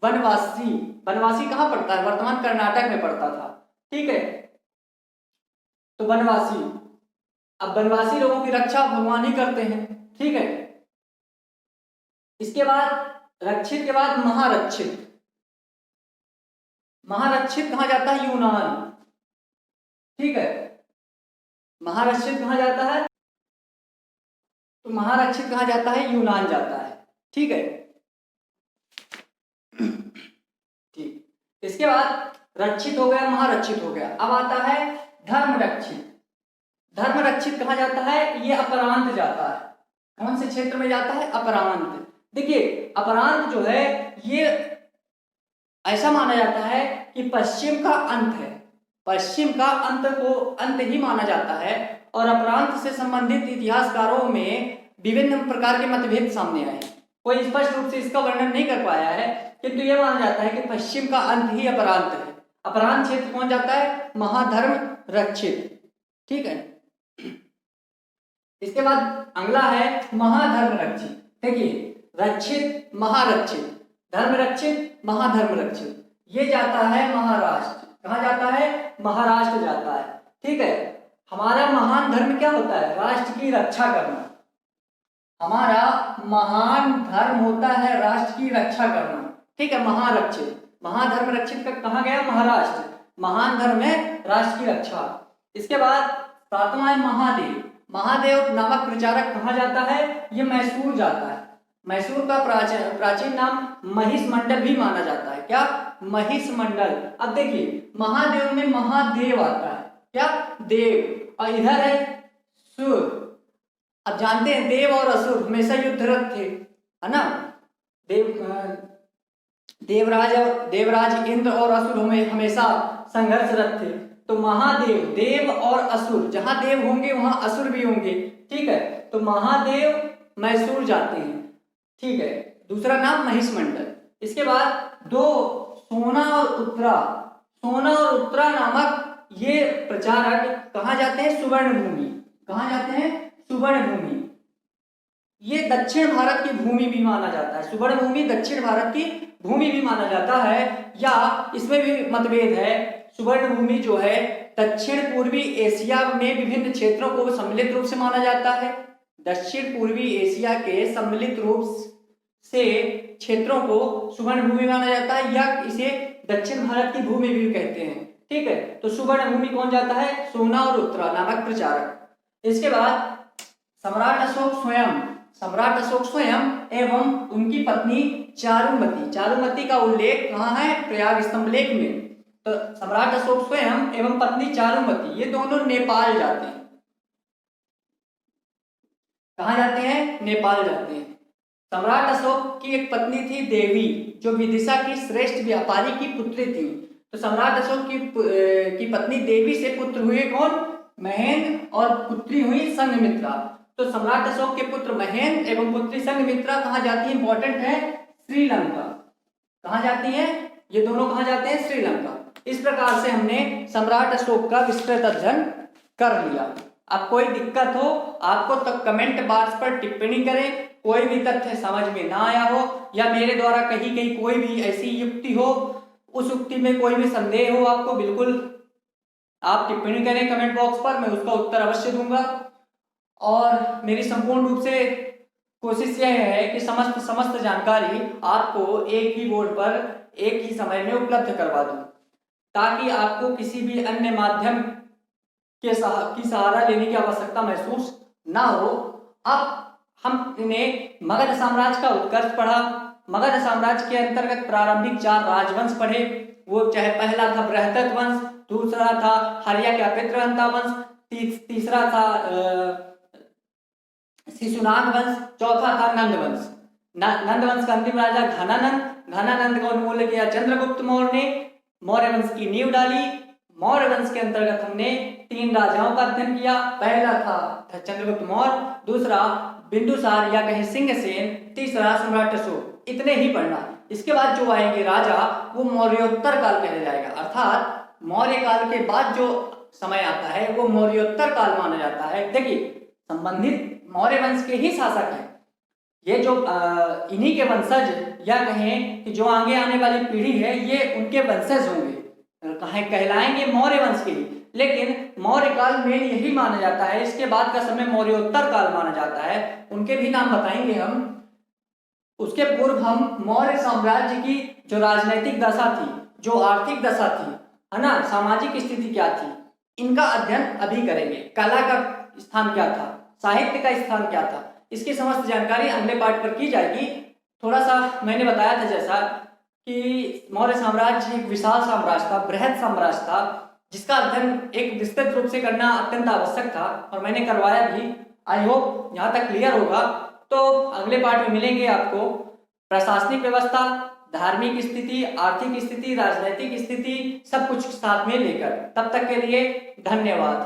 बनवासी। बनवासी कहाँ पड़ता है? वर्तमान कर्नाटक में पड़ता था। ठीक है, तो बनवासी। अब बनवासी लोगों की रक्षा भगवान ही करते हैं। ठीक है, इसके बाद रक्षित के बाद महारक्षित। महारक्षित कहाँ जाता है? यूनान। ठीक है, महारक्षित कहाँ जाता है? तो महारक्षित कहाँ जाता है? यूनान जाता है। ठीक है, ठीक। इसके बाद रक्षित हो गया, महारक्षित हो गया। अब आता है धर्मरक्षित। धर्मरक्षित कहाँ जाता है? ये अपरांत जाता है। कौन से क्षेत्र में जाता है? अपरांत। देखिए, अपरांत जो है ये ऐसा माना जाता है कि पश्चिम का अंत है। पश्चिम का अंत को अंत ही माना जाता है। और अपरांत से संबंधित इतिहासकारों में विभिन्न प्रकार के मतभेद सामने आए। कोई स्पष्ट रूप से इसका वर्णन नहीं कर पाया है, किंतु यह माना जाता है कि पश्चिम का अंत ही अपरांत है। अपरांत क्षेत्र कौन जाता है? महाधर्म रक्षित। ठीक है, इसके बाद अगला है महाधर्म रक्षित। देखिए, रक्षित, महारक्षित, धर्म रक्षित, महाधर्म रक्षित, ये जाता है महाराष्ट्र। कहाँ जाता है? महाराष्ट्र जाता है। ठीक है, हमारा महान धर्म क्या होता है? राष्ट्र की रक्षा करना। हमारा महान धर्म होता है राष्ट्र की रक्षा करना। ठीक है, महारक्षित, महाधर्म रक्षित का कहा गया महाराष्ट्र, महान धर्म है राष्ट्र की रक्षा। इसके बाद सातवां है महादेव। महादेव नामक प्रचारक कहा जाता है, ये मैसूर जाता है। मैसूर का प्राचीन नाम महिष मंडल भी माना जाता है। क्या? महिष मंडल। अब देखिए महादेव में महादेव आता है, क्या? देव, और इधर है सुर। अब जानते हैं देव और असुर हमेशा युद्धरत थे, है ना। देवराज इंद्र और असुर हमेशा संघर्षरत थे। तो महादेव, देव और असुर, जहां देव होंगे वहां असुर भी होंगे। ठीक है, तो महादेव मैसूर जाते हैं। ठीक है, दूसरा नाम महिष मंडल। इसके बाद दो सोना और उत्तरा। सोना और उत्तरा नामक ये प्रचारक कहाँ जाते हैं? सुवर्ण भूमि। कहाँ जाते हैं? सुवर्ण भूमि। ये दक्षिण भारत की भूमि भी माना जाता है। सुवर्ण भूमि दक्षिण भारत की भूमि भी माना जाता है, या इसमें भी मतभेद है। सुवर्ण भूमि जो है दक्षिण पूर्वी एशिया में विभिन्न क्षेत्रों को सम्मिलित रूप से माना जाता है। दक्षिण पूर्वी एशिया के सम्मिलित रूप से क्षेत्रों को सुवर्ण भूमि माना जाता है, या इसे दक्षिण भारत की भूमि भी कहते हैं। ठीक है, तो सुवर्ण भूमि कौन जाता है? सोना और उत्तरा नामक प्रचारक। इसके बाद सम्राट अशोक स्वयं, सम्राट अशोक स्वयं एवं उनकी पत्नी चारुमती। चारुमती का उल्लेख कहाँ है? प्रयाग स्तंभ लेख में। तो सम्राट अशोक स्वयं एवं पत्नी चारुमती ये दोनों नेपाल जाते हैं। कहाँ जाते हैं? नेपाल जाते हैं। सम्राट अशोक की एक पत्नी थी देवी, जो विदिशा की श्रेष्ठ व्यापारी की पुत्री थी। तो सम्राट अशोक की पत्नी देवी से पुत्र हुए कौन? महेंद्र, और पुत्री हुई संघमित्रा। तो सम्राट अशोक के पुत्र महेंद्र एवं पुत्री संघमित्रा कहाँ जाती है? इंपॉर्टेंट है, श्रीलंका। कहाँ जाती है? ये दोनों कहाँ जाते हैं? श्रीलंका। इस प्रकार से हमने सम्राट अशोक का विस्तृत अध्ययन कर लिया। अब कोई दिक्कत हो आपको तो कमेंट बॉक्स पर टिप्पणी करें। कोई भी तथ्य समझ में ना आया हो, या मेरे द्वारा कही गई कोई भी ऐसी युक्ति हो, उस युक्ति में कोई भी संदेह हो आपको, बिल्कुल आप टिप्पणी करें कमेंट बॉक्स पर, मैं उसका उत्तर अवश्य दूंगा। और मेरी संपूर्ण रूप से कोशिश यह है कि समस्त जानकारी आपको एक ही बोर्ड पर एक ही समय में उपलब्ध करवा दूं, ताकि आपको किसी भी अन्य माध्यम की सहारा लेने की आवश्यकता महसूस ना हो। अब हमने मगध साम्राज्य का उत्कर्ष पढ़ा। मगध साम्राज्य के अंतर्गत प्रारंभिक 4 राजवंश पढ़े। वो चाहे पहला था बृहदत्त वंश, दूसरा था हर्या का पितृहंता वंश, तीसरा था शिशुनाग वंश, चौथा था नंद वंश। नंद वंश का अंतिम राजा घनानंद। घनानंद का उन्मूलन किया चंद्रगुप्त मौर्य ने, मौर्य वंश की नींव डाली। मौर्य वंश के अंतर्गत हमने 3 राजाओं का अध्ययन किया। पहला था चंद्रगुप्त मौर्य, दूसरा बिंदुसार या कहीं सिंहसेन, तीसरा सम्राट अशोक। इतने ही पढ़ना। इसके बाद जो आएंगे राजा वो मौर्योत्तर काल कहलाया जाएगा, अर्थात मौर्य काल के बाद जो समय आता है वो मौर्योत्तर काल माना जाता है। देखिए संबंधित मौर्य वंश के ही शासक हैं ये, जो इन्हीं के वंशज, या कहें कि जो आगे आने वाली पीढ़ी है ये उनके वंशज होंगे, कहलाएंगे मौर्य वंश के ही। लेकिन मौर्य काल में यही माना जाता है। इसके बाद का समय मौर्योत्तर काल माना जाता है। उनके भी नाम बताएंगे हम। उसके पूर्व हम मौर्य साम्राज्य की जो राजनैतिक दशा थी, जो आर्थिक दशा थी, है ना, सामाजिक स्थिति क्या थी, इनका अध्ययन अभी करेंगे। कला का स्थान क्या था, साहित्य का स्थान क्या था, इसकी समस्त जानकारी अगले पार्ट पर की जाएगी। थोड़ा सा मैंने बताया था जैसा कि मौर्य साम्राज्य एक विशाल साम्राज्य था, बृहद साम्राज्य था, जिसका अध्ययन एक विस्तृत रूप से करना अत्यंत आवश्यक था, और मैंने करवाया भी। आई होप यहाँ तक क्लियर होगा। तो अगले पार्ट में मिलेंगे आपको प्रशासनिक व्यवस्था, धार्मिक स्थिति, आर्थिक स्थिति, राजनीतिक स्थिति, सब कुछ साथ में लेकर। तब तक के लिए धन्यवाद।